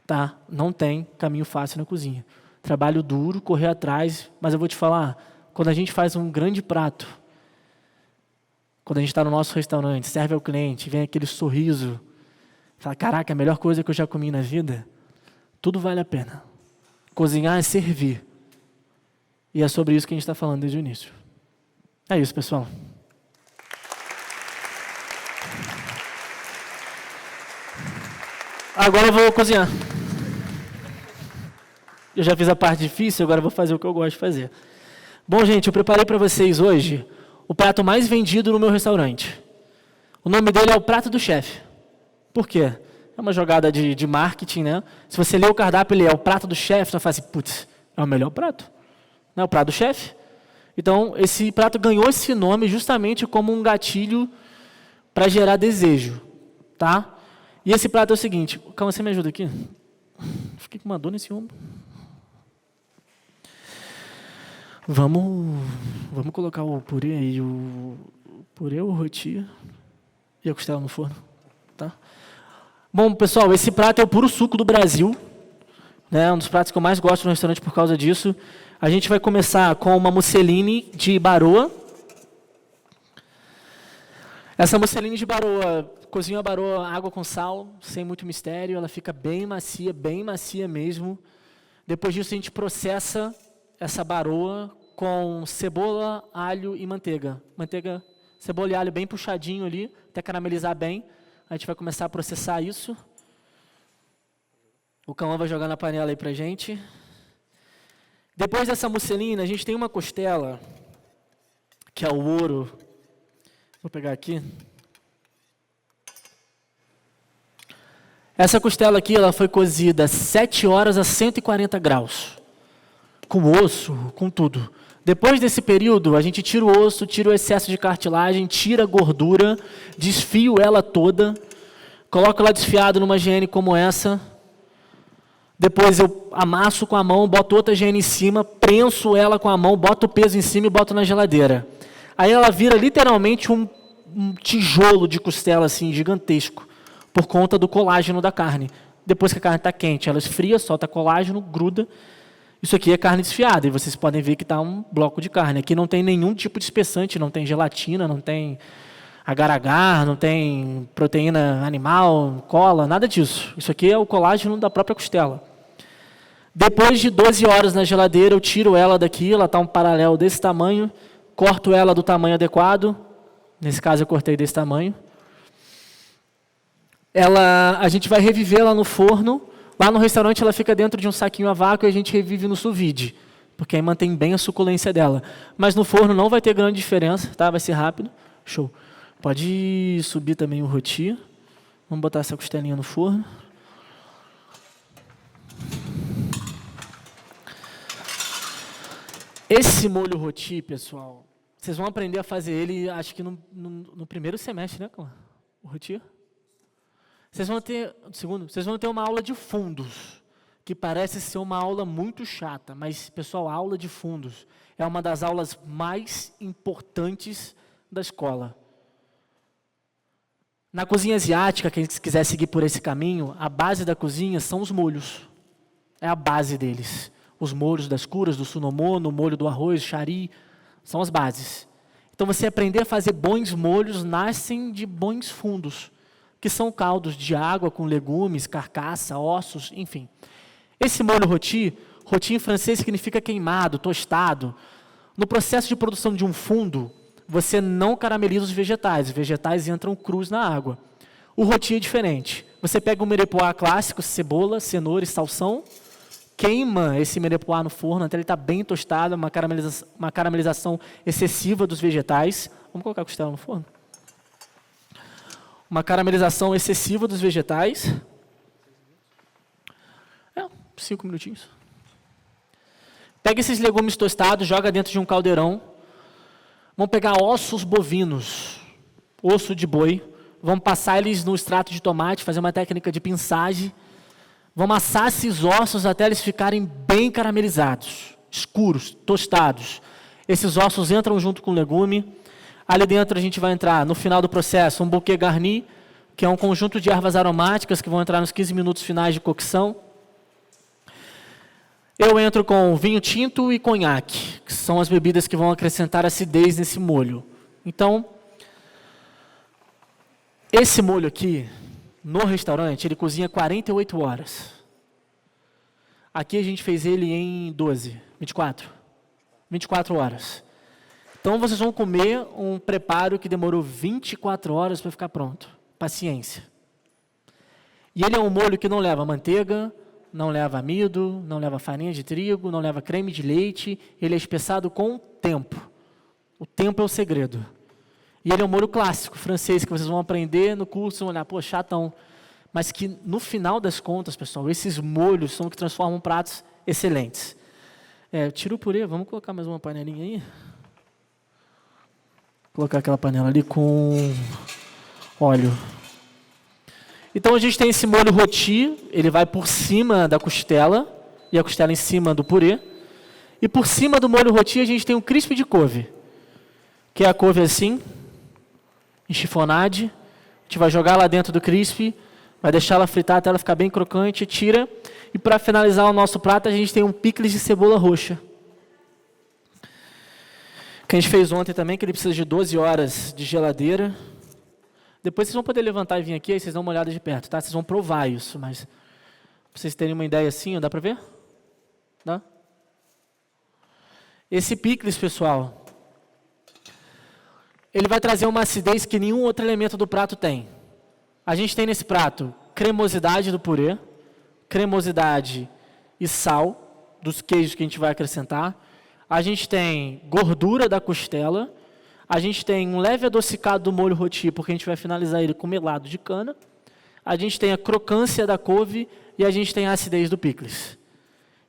Tá? Não tem caminho fácil na cozinha. Trabalho duro, correr atrás, mas eu vou te falar, quando a gente faz um grande prato, quando a gente está no nosso restaurante, serve ao cliente, vem aquele sorriso, fala, caraca, a melhor coisa que eu já comi na vida, tudo vale a pena. Cozinhar é servir. E é sobre isso que a gente está falando desde o início. É isso, pessoal. Agora eu vou cozinhar. Eu já fiz a parte difícil, agora eu vou fazer o que eu gosto de fazer. Bom, gente, eu preparei para vocês hoje o prato mais vendido no meu restaurante. O nome dele é o prato do chefe. Por quê? É uma jogada de marketing, né? Se você ler o cardápio, ele é o prato do chefe, você fala assim, putz, é o melhor prato. Não é o prato do chefe? Então, esse prato ganhou esse nome justamente como um gatilho para gerar desejo, tá? E esse prato é o seguinte, calma, você me ajuda aqui? Fiquei com uma dor nesse ombro. Vamos colocar o purê aí, o roti e a costela no forno, tá? Bom, pessoal, esse prato é o puro suco do Brasil, né? Um dos pratos que eu mais gosto no restaurante por causa disso. A gente vai começar com uma musseline de baroa. Essa musseline de baroa, cozinha a baroa, água com sal, sem muito mistério, ela fica bem macia mesmo. Depois disso a gente processa essa baroa com cebola, alho e manteiga. Manteiga, cebola e alho bem puxadinho ali, até caramelizar bem. A gente vai começar a processar isso. O Cauã vai jogar na panela aí pra gente. Depois dessa musselina, a gente tem uma costela, que é o ouro. Vou pegar aqui. Essa costela aqui, ela foi cozida 7 horas a 140 graus. Com osso, com tudo. Depois desse período, a gente tira o osso, tira o excesso de cartilagem, tira a gordura, desfio ela toda, coloco ela desfiada numa higiene como essa. Depois eu amasso com a mão, boto outra higiene em cima, prenso ela com a mão, boto o peso em cima e boto na geladeira. Aí ela vira literalmente um tijolo de costela assim, gigantesco, por conta do colágeno da carne. Depois que a carne está quente, ela esfria, solta colágeno, gruda. Isso aqui é carne desfiada, e vocês podem ver que está um bloco de carne. Aqui não tem nenhum tipo de espessante, não tem gelatina, não tem agar-agar, não tem proteína animal, cola, nada disso. Isso aqui é o colágeno da própria costela. Depois de 12 horas na geladeira, eu tiro ela daqui, ela está um paralelo desse tamanho, corto ela do tamanho adequado, nesse caso eu cortei desse tamanho. A gente vai reviver ela no forno. Lá no restaurante ela fica dentro de um saquinho a vácuo e a gente revive no sous vide, porque aí mantém bem a suculência dela. Mas no forno não vai ter grande diferença, tá? Vai ser rápido. Show. Pode subir também o roti. Vamos botar essa costelinha no forno. Esse molho roti, pessoal, vocês vão aprender a fazer ele, acho que no primeiro semestre, né, Cauã? O roti? Vocês vão ter uma aula de fundos, que parece ser uma aula muito chata, mas, pessoal, a aula de fundos é uma das aulas mais importantes da escola. Na cozinha asiática, quem quiser seguir por esse caminho, a base da cozinha são os molhos. É a base deles. Os molhos das curas, do sunomono, o molho do arroz, chari, são as bases. Então, você aprender a fazer bons molhos nascem de bons fundos, que são caldos de água com legumes, carcaça, ossos, enfim. Esse molho roti em francês significa queimado, tostado. No processo de produção de um fundo, você não carameliza os vegetais entram crus na água. O roti é diferente. Você pega um mirepoix clássico, cebola, cenoura e salsão, queima esse mirepoix no forno até ele estar bem tostado, uma caramelização excessiva dos vegetais. Vamos colocar a costela no forno? Uma caramelização excessiva dos vegetais. 5 minutinhos. Pega esses legumes tostados, joga dentro de um caldeirão. Vamos pegar ossos bovinos, osso de boi. Vamos passar eles no extrato de tomate, fazer uma técnica de pinçagem. Vamos assar esses ossos até eles ficarem bem caramelizados, escuros, tostados. Esses ossos entram junto com o legume. Ali dentro a gente vai entrar, no final do processo, um bouquet garni, que é um conjunto de ervas aromáticas que vão entrar nos 15 minutos finais de cocção. Eu entro com vinho tinto e conhaque, que são as bebidas que vão acrescentar acidez nesse molho. Então, esse molho aqui, no restaurante, ele cozinha 48 horas. Aqui a gente fez ele em 24 horas. Então, vocês vão comer um preparo que demorou 24 horas para ficar pronto. Paciência. E ele é um molho que não leva manteiga, não leva amido, não leva farinha de trigo, não leva creme de leite. Ele é espessado com tempo. O tempo é o segredo. E ele é um molho clássico, francês, que vocês vão aprender no curso, vão olhar, pô, chatão. Mas que, no final das contas, pessoal, esses molhos são que transformam pratos excelentes. Tira o purê, vamos colocar mais uma panelinha aí. Colocar aquela panela ali com óleo. Então, a gente tem esse molho roti, ele vai por cima da costela, e a costela em cima do purê. E por cima do molho roti, a gente tem um crisp de couve, que é a couve assim, em chiffonade. A gente vai jogar lá dentro do crisp, vai deixar ela fritar até ela ficar bem crocante, tira. E para finalizar o nosso prato, a gente tem um picles de cebola roxa. Que a gente fez ontem também, que ele precisa de 12 horas de geladeira. Depois vocês vão poder levantar e vir aqui, aí vocês dão uma olhada de perto, tá? Vocês vão provar isso, mas para vocês terem uma ideia assim, ó, dá para ver? Dá? Esse picles, pessoal, ele vai trazer uma acidez que nenhum outro elemento do prato tem. A gente tem nesse prato cremosidade do purê, cremosidade e sal dos queijos que a gente vai acrescentar. A gente tem gordura da costela. A gente tem um leve adocicado do molho roti, porque a gente vai finalizar ele com melado de cana. A gente tem a crocância da couve e a gente tem a acidez do picles.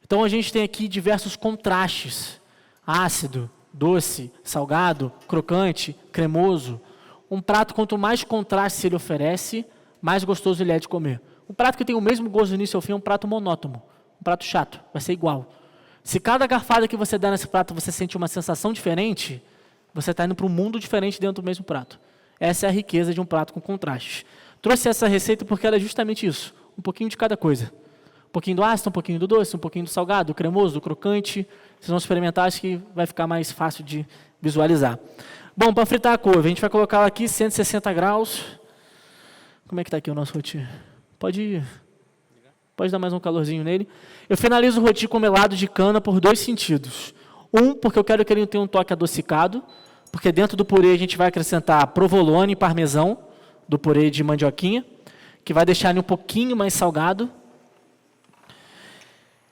Então a gente tem aqui diversos contrastes. Ácido, doce, salgado, crocante, cremoso. Um prato, quanto mais contraste ele oferece, mais gostoso ele é de comer. Um prato que tem o mesmo gosto do início ao fim é um prato monótono, um prato chato, vai ser igual. Se cada garfada que você der nesse prato você sente uma sensação diferente, você está indo para um mundo diferente dentro do mesmo prato. Essa é a riqueza de um prato com contrastes. Trouxe essa receita porque ela é justamente isso, um pouquinho de cada coisa. Um pouquinho do ácido, um pouquinho do doce, um pouquinho do salgado, do cremoso, do crocante. Vocês vão experimentar, acho que vai ficar mais fácil de visualizar. Bom, para fritar a couve, a gente vai colocar ela aqui 160 graus. Como é que está aqui o nosso roti? Pode dar mais um calorzinho nele. Eu finalizo o roti com melado de cana por 2 sentidos. Um, porque eu quero que ele tenha um toque adocicado, porque dentro do purê a gente vai acrescentar provolone e parmesão, do purê de mandioquinha, que vai deixar ele um pouquinho mais salgado.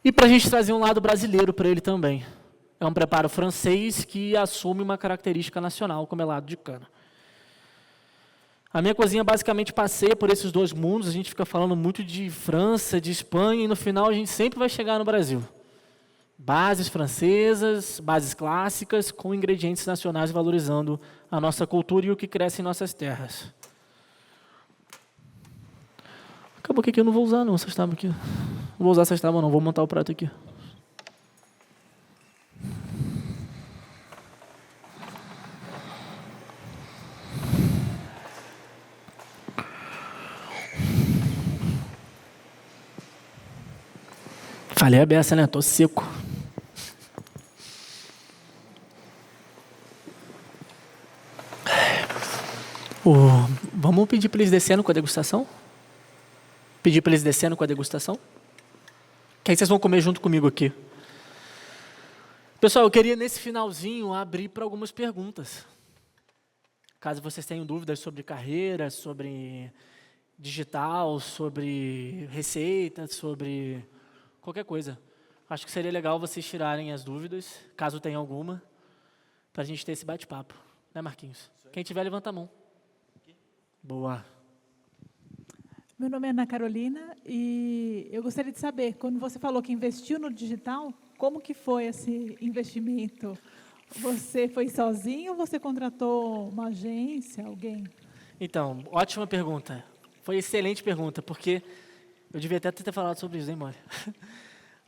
E para a gente trazer um lado brasileiro para ele também. É um preparo francês que assume uma característica nacional, como melado de cana. A minha cozinha basicamente passeia por esses 2 mundos, a gente fica falando muito de França, de Espanha, e no final a gente sempre vai chegar no Brasil. Bases francesas, bases clássicas, com ingredientes nacionais valorizando a nossa cultura e o que cresce em nossas terras. Acabou que aqui eu não vou usar não, essas tábuas aqui. Não vou usar essas tábuas não, vou montar o prato aqui. Falei a beça, né? Tô seco. Vamos pedir para eles descendo com a degustação? Pedir para eles descendo com a degustação? Que aí vocês vão comer junto comigo aqui. Pessoal, eu queria nesse finalzinho abrir para algumas perguntas. Caso vocês tenham dúvidas sobre carreira, sobre digital, sobre receita, sobre qualquer coisa. Acho que seria legal vocês tirarem as dúvidas, caso tenha alguma, para a gente ter esse bate-papo. Né, Marquinhos? Quem tiver, levanta a mão. Boa.
Meu nome é Ana Carolina e eu gostaria de saber, quando você falou que investiu no digital, como que foi esse investimento? Você foi sozinho ou você contratou uma agência, alguém?
Então, ótima pergunta. Foi excelente pergunta, porque eu devia até ter falado sobre isso, hein, Mori?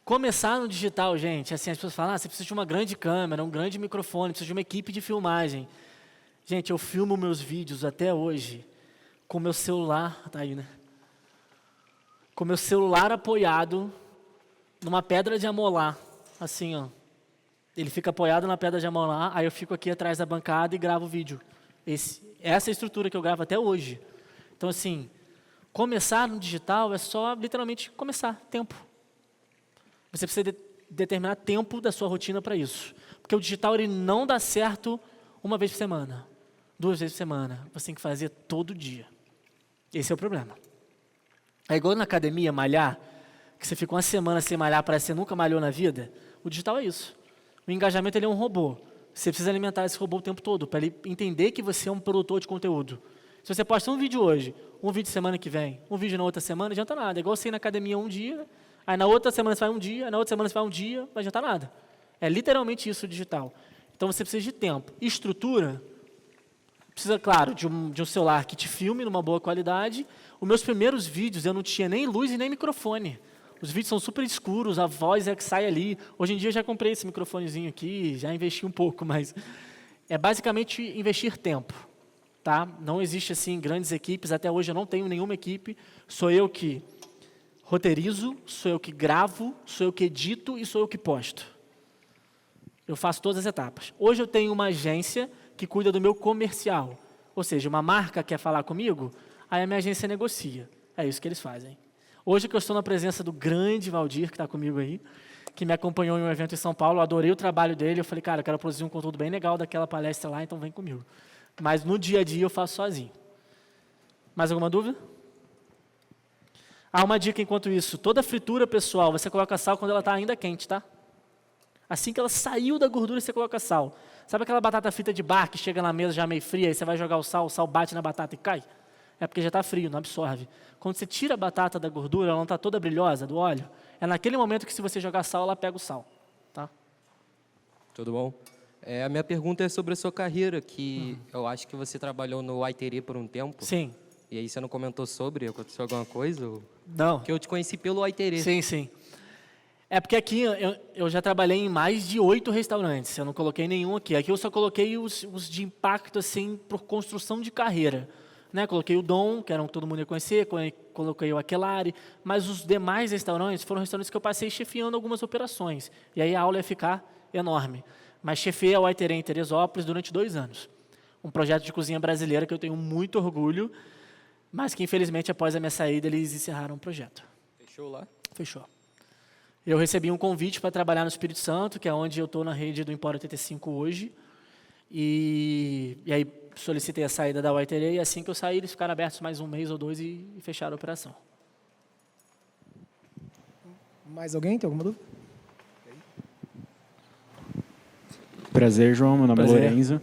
Começar no digital, gente, assim, as pessoas falam, você precisa de uma grande câmera, um grande microfone, precisa de uma equipe de filmagem. Gente, eu filmo meus vídeos até hoje com meu celular, tá aí, né? Com meu celular apoiado numa pedra de amolar, assim, ó. Ele fica apoiado na pedra de amolar, aí eu fico aqui atrás da bancada e gravo o vídeo. Essa é a estrutura que eu gravo até hoje. Então, assim, começar no digital é só, literalmente, começar, tempo. Você precisa determinar tempo da sua rotina para isso. Porque o digital ele não dá certo uma vez por semana, 2 vezes por semana. Você tem que fazer todo dia. Esse é o problema. É igual na academia, malhar, que você fica uma semana sem malhar, parece que você nunca malhou na vida. O digital é isso. O engajamento ele é um robô. Você precisa alimentar esse robô o tempo todo, para ele entender que você é um produtor de conteúdo. Se você posta um vídeo hoje, um vídeo semana que vem, um vídeo na outra semana, não adianta nada. É igual você ir na academia um dia, aí na outra semana você vai um dia, na outra semana você vai um dia, não adianta nada. É literalmente isso o digital. Então você precisa de tempo. Estrutura, precisa, claro, de um celular que te filme numa boa qualidade. Os meus primeiros vídeos eu não tinha nem luz e nem microfone. Os vídeos são super escuros, a voz é que sai ali. Hoje em dia eu já comprei esse microfonezinho aqui, já investi um pouco, mas é basicamente investir tempo. Tá? Não existe assim grandes equipes, até hoje eu não tenho nenhuma equipe. Sou eu que roteirizo, sou eu que gravo, sou eu que edito e sou eu que posto. Eu faço todas as etapas. Hoje eu tenho uma agência que cuida do meu comercial. Ou seja, uma marca quer falar comigo, aí a minha agência negocia. É isso que eles fazem. Hoje que eu estou na presença do grande Valdir, que está comigo aí, que me acompanhou em um evento em São Paulo, eu adorei o trabalho dele, eu falei, cara, eu quero produzir um conteúdo bem legal daquela palestra lá, então vem comigo. Mas no dia a dia eu faço sozinho. Mais alguma dúvida? Uma dica enquanto isso, toda fritura, pessoal, você coloca sal quando ela está ainda quente, tá? Assim que ela saiu da gordura, você coloca sal. Sabe aquela batata frita de bar que chega na mesa já meio fria, aí você vai jogar o sal bate na batata e cai? É porque já está frio, não absorve. Quando você tira a batata da gordura, ela não está toda brilhosa, do óleo, é naquele momento que se você jogar sal, ela pega o sal. Tá?
Tudo bom? A minha pergunta é sobre a sua carreira, que eu acho que você trabalhou no Aiterê por um tempo.
Sim.
E aí você não comentou sobre, aconteceu alguma coisa?
Não.
Porque eu te conheci pelo Aiterê.
Sim, sim. É porque aqui eu já trabalhei em mais de 8 restaurantes, eu não coloquei nenhum aqui. Aqui eu só coloquei os de impacto, assim, por construção de carreira. Né? Coloquei o Dom, que era um que todo mundo ia conhecer, coloquei o Aquelari, mas os demais restaurantes foram restaurantes que eu passei chefiando algumas operações. E aí a aula ia ficar enorme. Mas chefei a Aiterê em Teresópolis durante 2 anos. Um projeto de cozinha brasileira que eu tenho muito orgulho, mas que infelizmente após a minha saída eles encerraram o projeto.
Fechou lá?
Fechou. Eu recebi um convite para trabalhar no Espírito Santo, que é onde eu estou na rede do Empório 85 hoje. E aí solicitei a saída da Aiterê e assim que eu saí, eles ficaram abertos mais 1 mês ou 2 e fecharam a operação.
Mais alguém? Tem alguma dúvida?
Prazer, João. Meu nome
Prazer.
é Lorenzo.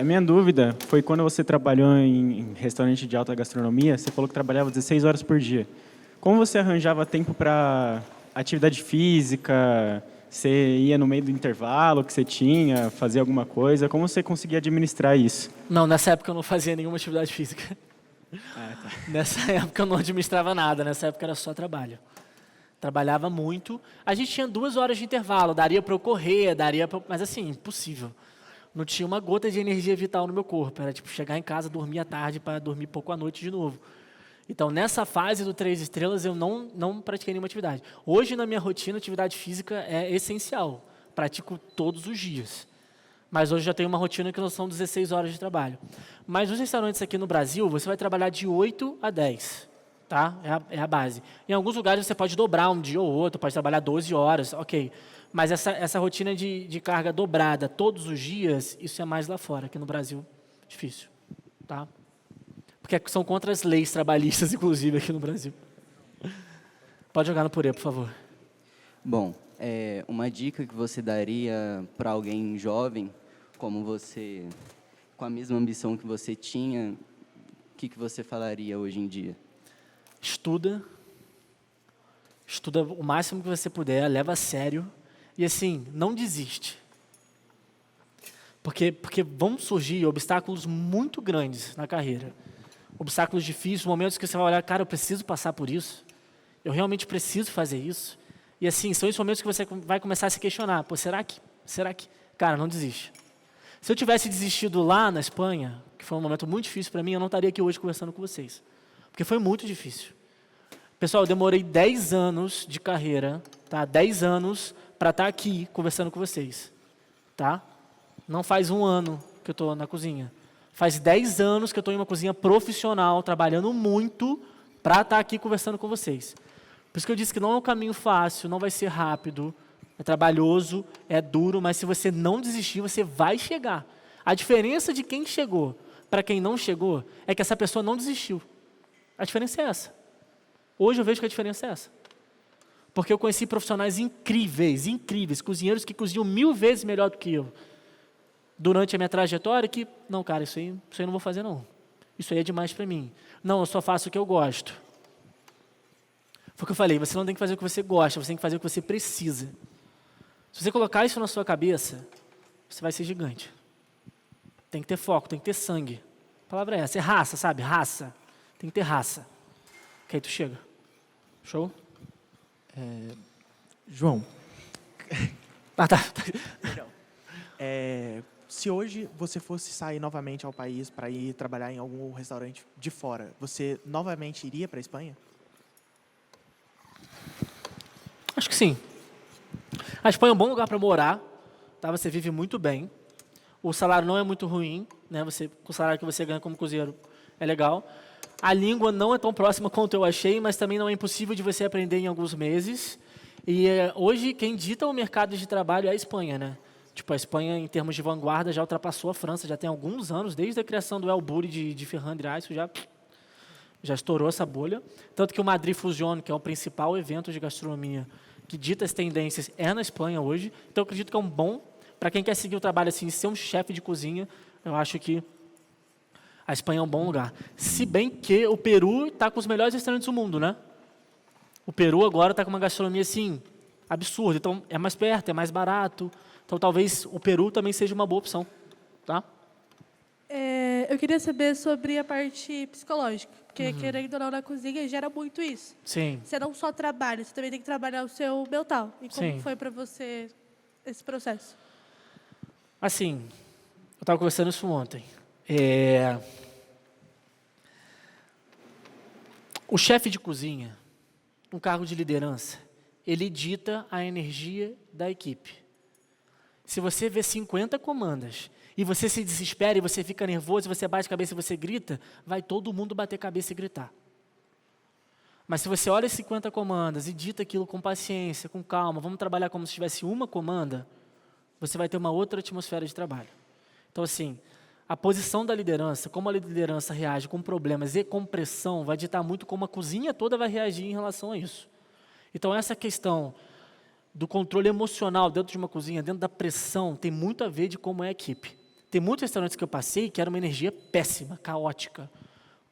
A minha dúvida foi quando você trabalhou em restaurante de alta gastronomia, você falou que trabalhava 16 horas por dia. Como você arranjava tempo para atividade física? Você ia no meio do intervalo que você tinha, fazia alguma coisa? Como você conseguia administrar isso?
Não, nessa época eu não fazia nenhuma atividade física.
Tá.
Nessa época eu não administrava nada, nessa época era só trabalho. Trabalhava muito. A gente tinha 2 horas de intervalo, daria para eu correr, mas assim, impossível. Não tinha uma gota de energia vital no meu corpo. Era tipo chegar em casa, dormir à tarde para dormir pouco à noite de novo. Então, nessa fase do 3 estrelas, eu não pratiquei nenhuma atividade. Hoje, na minha rotina, atividade física é essencial. Pratico todos os dias. Mas hoje já tenho uma rotina que não são 16 horas de trabalho. Mas nos restaurantes aqui no Brasil, você vai trabalhar de 8 a 10. Tá? É a base. Em alguns lugares você pode dobrar um dia ou outro, pode trabalhar 12 horas, ok. Mas essa rotina de carga dobrada todos os dias, isso é mais lá fora. Aqui no Brasil, difícil. Tá? Porque são contra as leis trabalhistas, inclusive, aqui no Brasil. Pode jogar no purê, por favor.
Bom, uma dica que você daria para alguém jovem, como você, com a mesma ambição que você tinha, o que você falaria hoje em dia?
Estuda o máximo que você puder, leva a sério e assim, não desiste. Porque vão surgir obstáculos muito grandes na carreira. Obstáculos difíceis, momentos que você vai olhar, cara, eu preciso passar por isso. Eu realmente preciso fazer isso. E assim, são esses momentos que você vai começar a se questionar. Pô, será que? Cara, não desiste. Se eu tivesse desistido lá na Espanha, que foi um momento muito difícil para mim, eu não estaria aqui hoje conversando com vocês. Porque foi muito difícil. Pessoal, eu demorei 10 anos de carreira, tá? 10 anos para estar aqui conversando com vocês. Tá? Não faz 1 ano que eu estou na cozinha. Faz 10 anos que eu estou em uma cozinha profissional, trabalhando muito para estar aqui conversando com vocês. Por isso que eu disse que não é um caminho fácil, não vai ser rápido, é trabalhoso, é duro, mas se você não desistir, você vai chegar. A diferença de quem chegou para quem não chegou é que essa pessoa não desistiu. A diferença é essa. Hoje eu vejo que a diferença é essa. Porque eu conheci profissionais incríveis, cozinheiros que cozinham 1000 vezes melhor do que eu. Durante a minha trajetória, que, não, cara, isso aí eu não vou fazer, não. Isso aí é demais para mim. Não, eu só faço o que eu gosto. Foi o que eu falei, você não tem que fazer o que você gosta, você tem que fazer o que você precisa. Se você colocar isso na sua cabeça, você vai ser gigante. Tem que ter foco, tem que ter sangue. A palavra é essa, é raça, sabe? Raça. Tem que ter raça. Que aí tu chega. Show?
João,
Ah, tá.
se hoje você fosse sair novamente ao país para ir trabalhar em algum restaurante de fora, você novamente iria para a Espanha?
Acho que sim. A Espanha é um bom lugar para morar, tá? Você vive muito bem. O salário não é muito ruim, né? Com o salário que você ganha como cozinheiro é legal. A língua não é tão próxima quanto eu achei, mas também não é impossível de você aprender em alguns meses. E hoje quem dita o mercado de trabalho é a Espanha, né? Tipo, a Espanha, em termos de vanguarda, já ultrapassou a França, já tem alguns anos, desde a criação do El Bulli de Ferran Adrià, isso já estourou essa bolha. Tanto que o Madrid Fusion, que é o principal evento de gastronomia que dita as tendências, é na Espanha hoje. Então, eu acredito que é um bom, para quem quer seguir o trabalho assim, ser um chefe de cozinha, eu acho que a Espanha é um bom lugar. Se bem que o Peru está com os melhores restaurantes do mundo, né? O Peru agora está com uma gastronomia, assim, absurda. Então, é mais perto, é mais barato. Então, talvez o Peru também seja uma boa opção, tá?
Eu queria saber sobre a parte psicológica, porque, querendo ou não, na cozinha gera muito isso.
Sim.
Você não só trabalha, você também tem que trabalhar o seu mental. E como
Sim.
foi para você esse processo?
Assim, eu estava conversando isso ontem. O chefe de cozinha, um cargo de liderança, ele dita a energia da equipe. Se você vê 50 comandas e você se desespera e você fica nervoso, e você bate a cabeça e você grita, vai todo mundo bater cabeça e gritar. Mas se você olha as 50 comandas e dita aquilo com paciência, com calma, vamos trabalhar como se tivesse uma comanda, você vai ter uma outra atmosfera de trabalho. Então, assim, a posição da liderança, como a liderança reage com problemas e com pressão, vai ditar muito como a cozinha toda vai reagir em relação a isso. Então, essa questão do controle emocional dentro de uma cozinha, dentro da pressão, tem muito a ver de como é a equipe. Tem muitos restaurantes que eu passei que era uma energia péssima, caótica,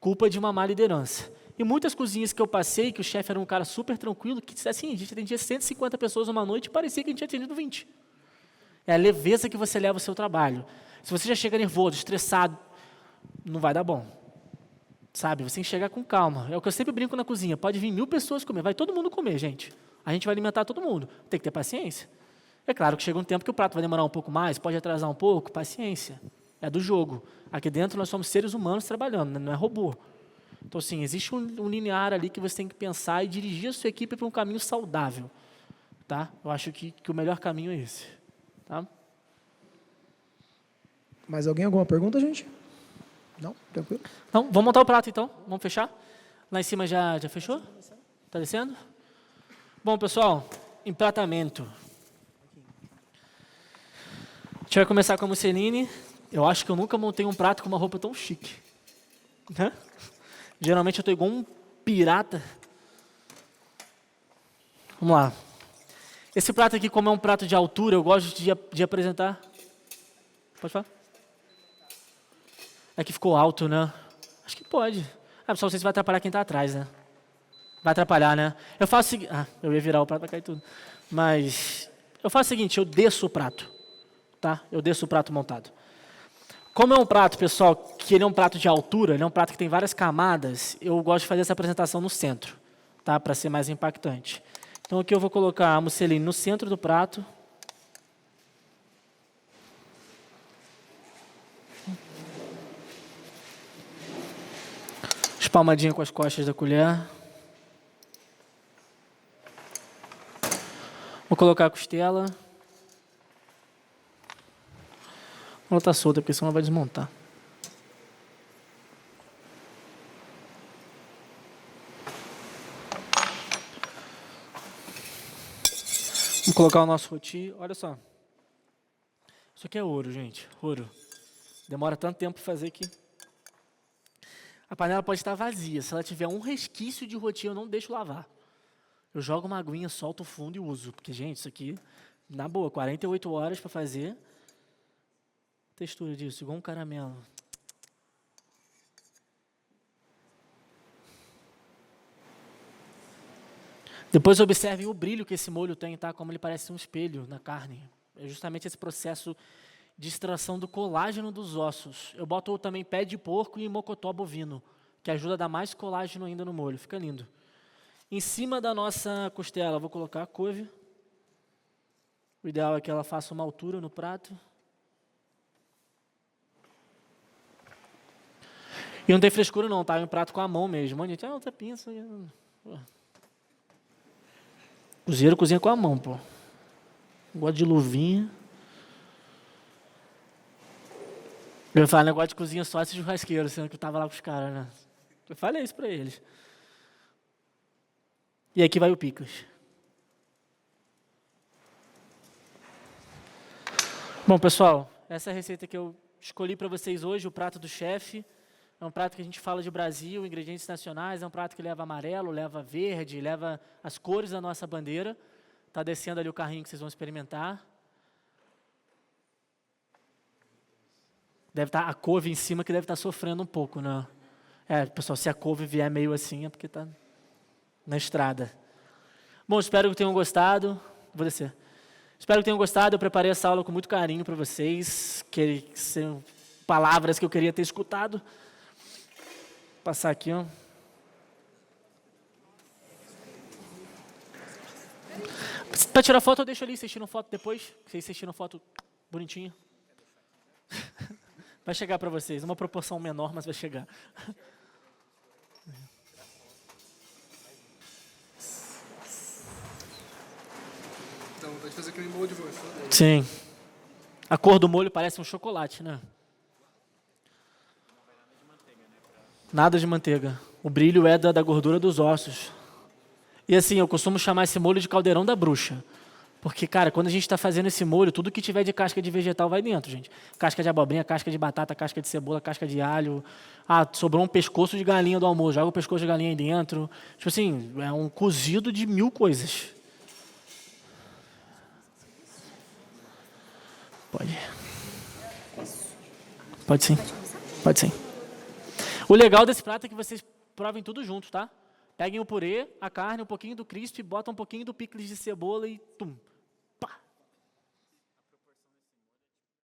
culpa de uma má liderança. E muitas cozinhas que eu passei, que o chefe era um cara super tranquilo, que assim, a gente atendia 150 pessoas uma noite e parecia que a gente tinha atendido 20. É a leveza que você leva ao seu trabalho. Se você já chega nervoso, estressado, não vai dar bom. Sabe? Você tem que chegar com calma. É o que eu sempre brinco na cozinha. Pode vir 1000 pessoas comer. Vai todo mundo comer, gente. A gente vai alimentar todo mundo. Tem que ter paciência. É claro que chega um tempo que o prato vai demorar um pouco mais, pode atrasar um pouco. Paciência. É do jogo. Aqui dentro nós somos seres humanos trabalhando, não é robô. Então, assim, existe um linear ali que você tem que pensar e dirigir a sua equipe para um caminho saudável. Tá? Eu acho que o melhor caminho é esse. Tá?
Mais alguém? Alguma pergunta, gente? Não? Tranquilo?
Então, vamos montar o prato, então. Vamos fechar? Lá em cima já fechou? Está descendo? Bom, pessoal, empratamento. A gente vai começar com a musseline. Eu acho que eu nunca montei um prato com uma roupa tão chique. Né? Geralmente eu estou igual um pirata. Vamos lá. Esse prato aqui, como é um prato de altura, eu gosto de apresentar. Pode falar? É que ficou alto, né? Acho que pode. Pessoal, não sei se vai atrapalhar quem está atrás, né? Vai atrapalhar, né? Eu faço o seguinte... eu ia virar o prato para cair tudo. Mas eu faço o seguinte, eu desço o prato. Tá? Eu desço o prato montado. Como é um prato, pessoal, que ele é um prato de altura, ele é um prato que tem várias camadas, eu gosto de fazer essa apresentação no centro, tá? Para ser mais impactante. Então aqui eu vou colocar a musseline no centro do prato. Espalmadinha com as costas da colher. Vou colocar a costela. Ela está solta, porque senão ela vai desmontar. Vamos colocar o nosso roti. Olha só. Isso aqui é ouro, gente. Ouro. Demora tanto tempo para fazer que... A panela pode estar vazia. Se ela tiver um resquício de roti, eu não deixo lavar. Eu jogo uma aguinha, solto o fundo e uso. Porque, gente, isso aqui, na boa, 48 horas para fazer. Textura disso, igual um caramelo. Depois observem o brilho que esse molho tem, tá? Como ele parece um espelho na carne. É justamente esse processo de extração do colágeno dos ossos. Eu boto também pé de porco e mocotó bovino, que ajuda a dar mais colágeno ainda no molho. Fica lindo. Em cima da nossa costela, eu vou colocar a couve. O ideal é que ela faça uma altura no prato. E não tem frescura não, tá? É um prato com a mão mesmo. Onde tem outra pinça. Cozinheiro cozinha com a mão, pô. Gosto de luvinha. Eu ia falar negócio de cozinha só esse churrasqueiro, sendo que eu tava lá com os caras, né? Eu falei isso pra eles. E aqui vai o picles. Bom, pessoal, essa é a receita que eu escolhi para vocês hoje, o prato do chefe. É um prato que a gente fala de Brasil, ingredientes nacionais, é um prato que leva amarelo, leva verde, leva as cores da nossa bandeira. Está descendo ali o carrinho que vocês vão experimentar. Deve estar a couve em cima que deve estar sofrendo um pouco, né? Pessoal, se a couve vier meio assim é porque está na estrada. Bom, espero que tenham gostado. Vou descer. Espero que tenham gostado. Eu preparei essa aula com muito carinho para vocês, que são palavras que eu queria ter escutado. Vou passar aqui, ó. Para tirar foto, eu deixo ali. Vocês tiram foto depois. Vocês tiram foto bonitinha. Vai chegar para vocês. Uma proporção menor, mas vai chegar.
Então, pode fazer aquele molho de roxo.
Sim. A cor do molho parece um chocolate, né? Nada de manteiga. O brilho é da gordura dos ossos. E assim, eu costumo chamar esse molho de caldeirão da bruxa. Porque, cara, quando a gente está fazendo esse molho, tudo que tiver de casca de vegetal vai dentro, gente. Casca de abobrinha, casca de batata, casca de cebola, casca de alho. Ah, sobrou um pescoço de galinha do almoço, joga o pescoço de galinha aí dentro. Tipo assim, é um cozido de 1000 coisas. Pode. Pode sim. Pode sim. O legal desse prato é que vocês provem tudo junto, tá? Peguem o purê, a carne, um pouquinho do crisp, botam um pouquinho do picles de cebola e tum.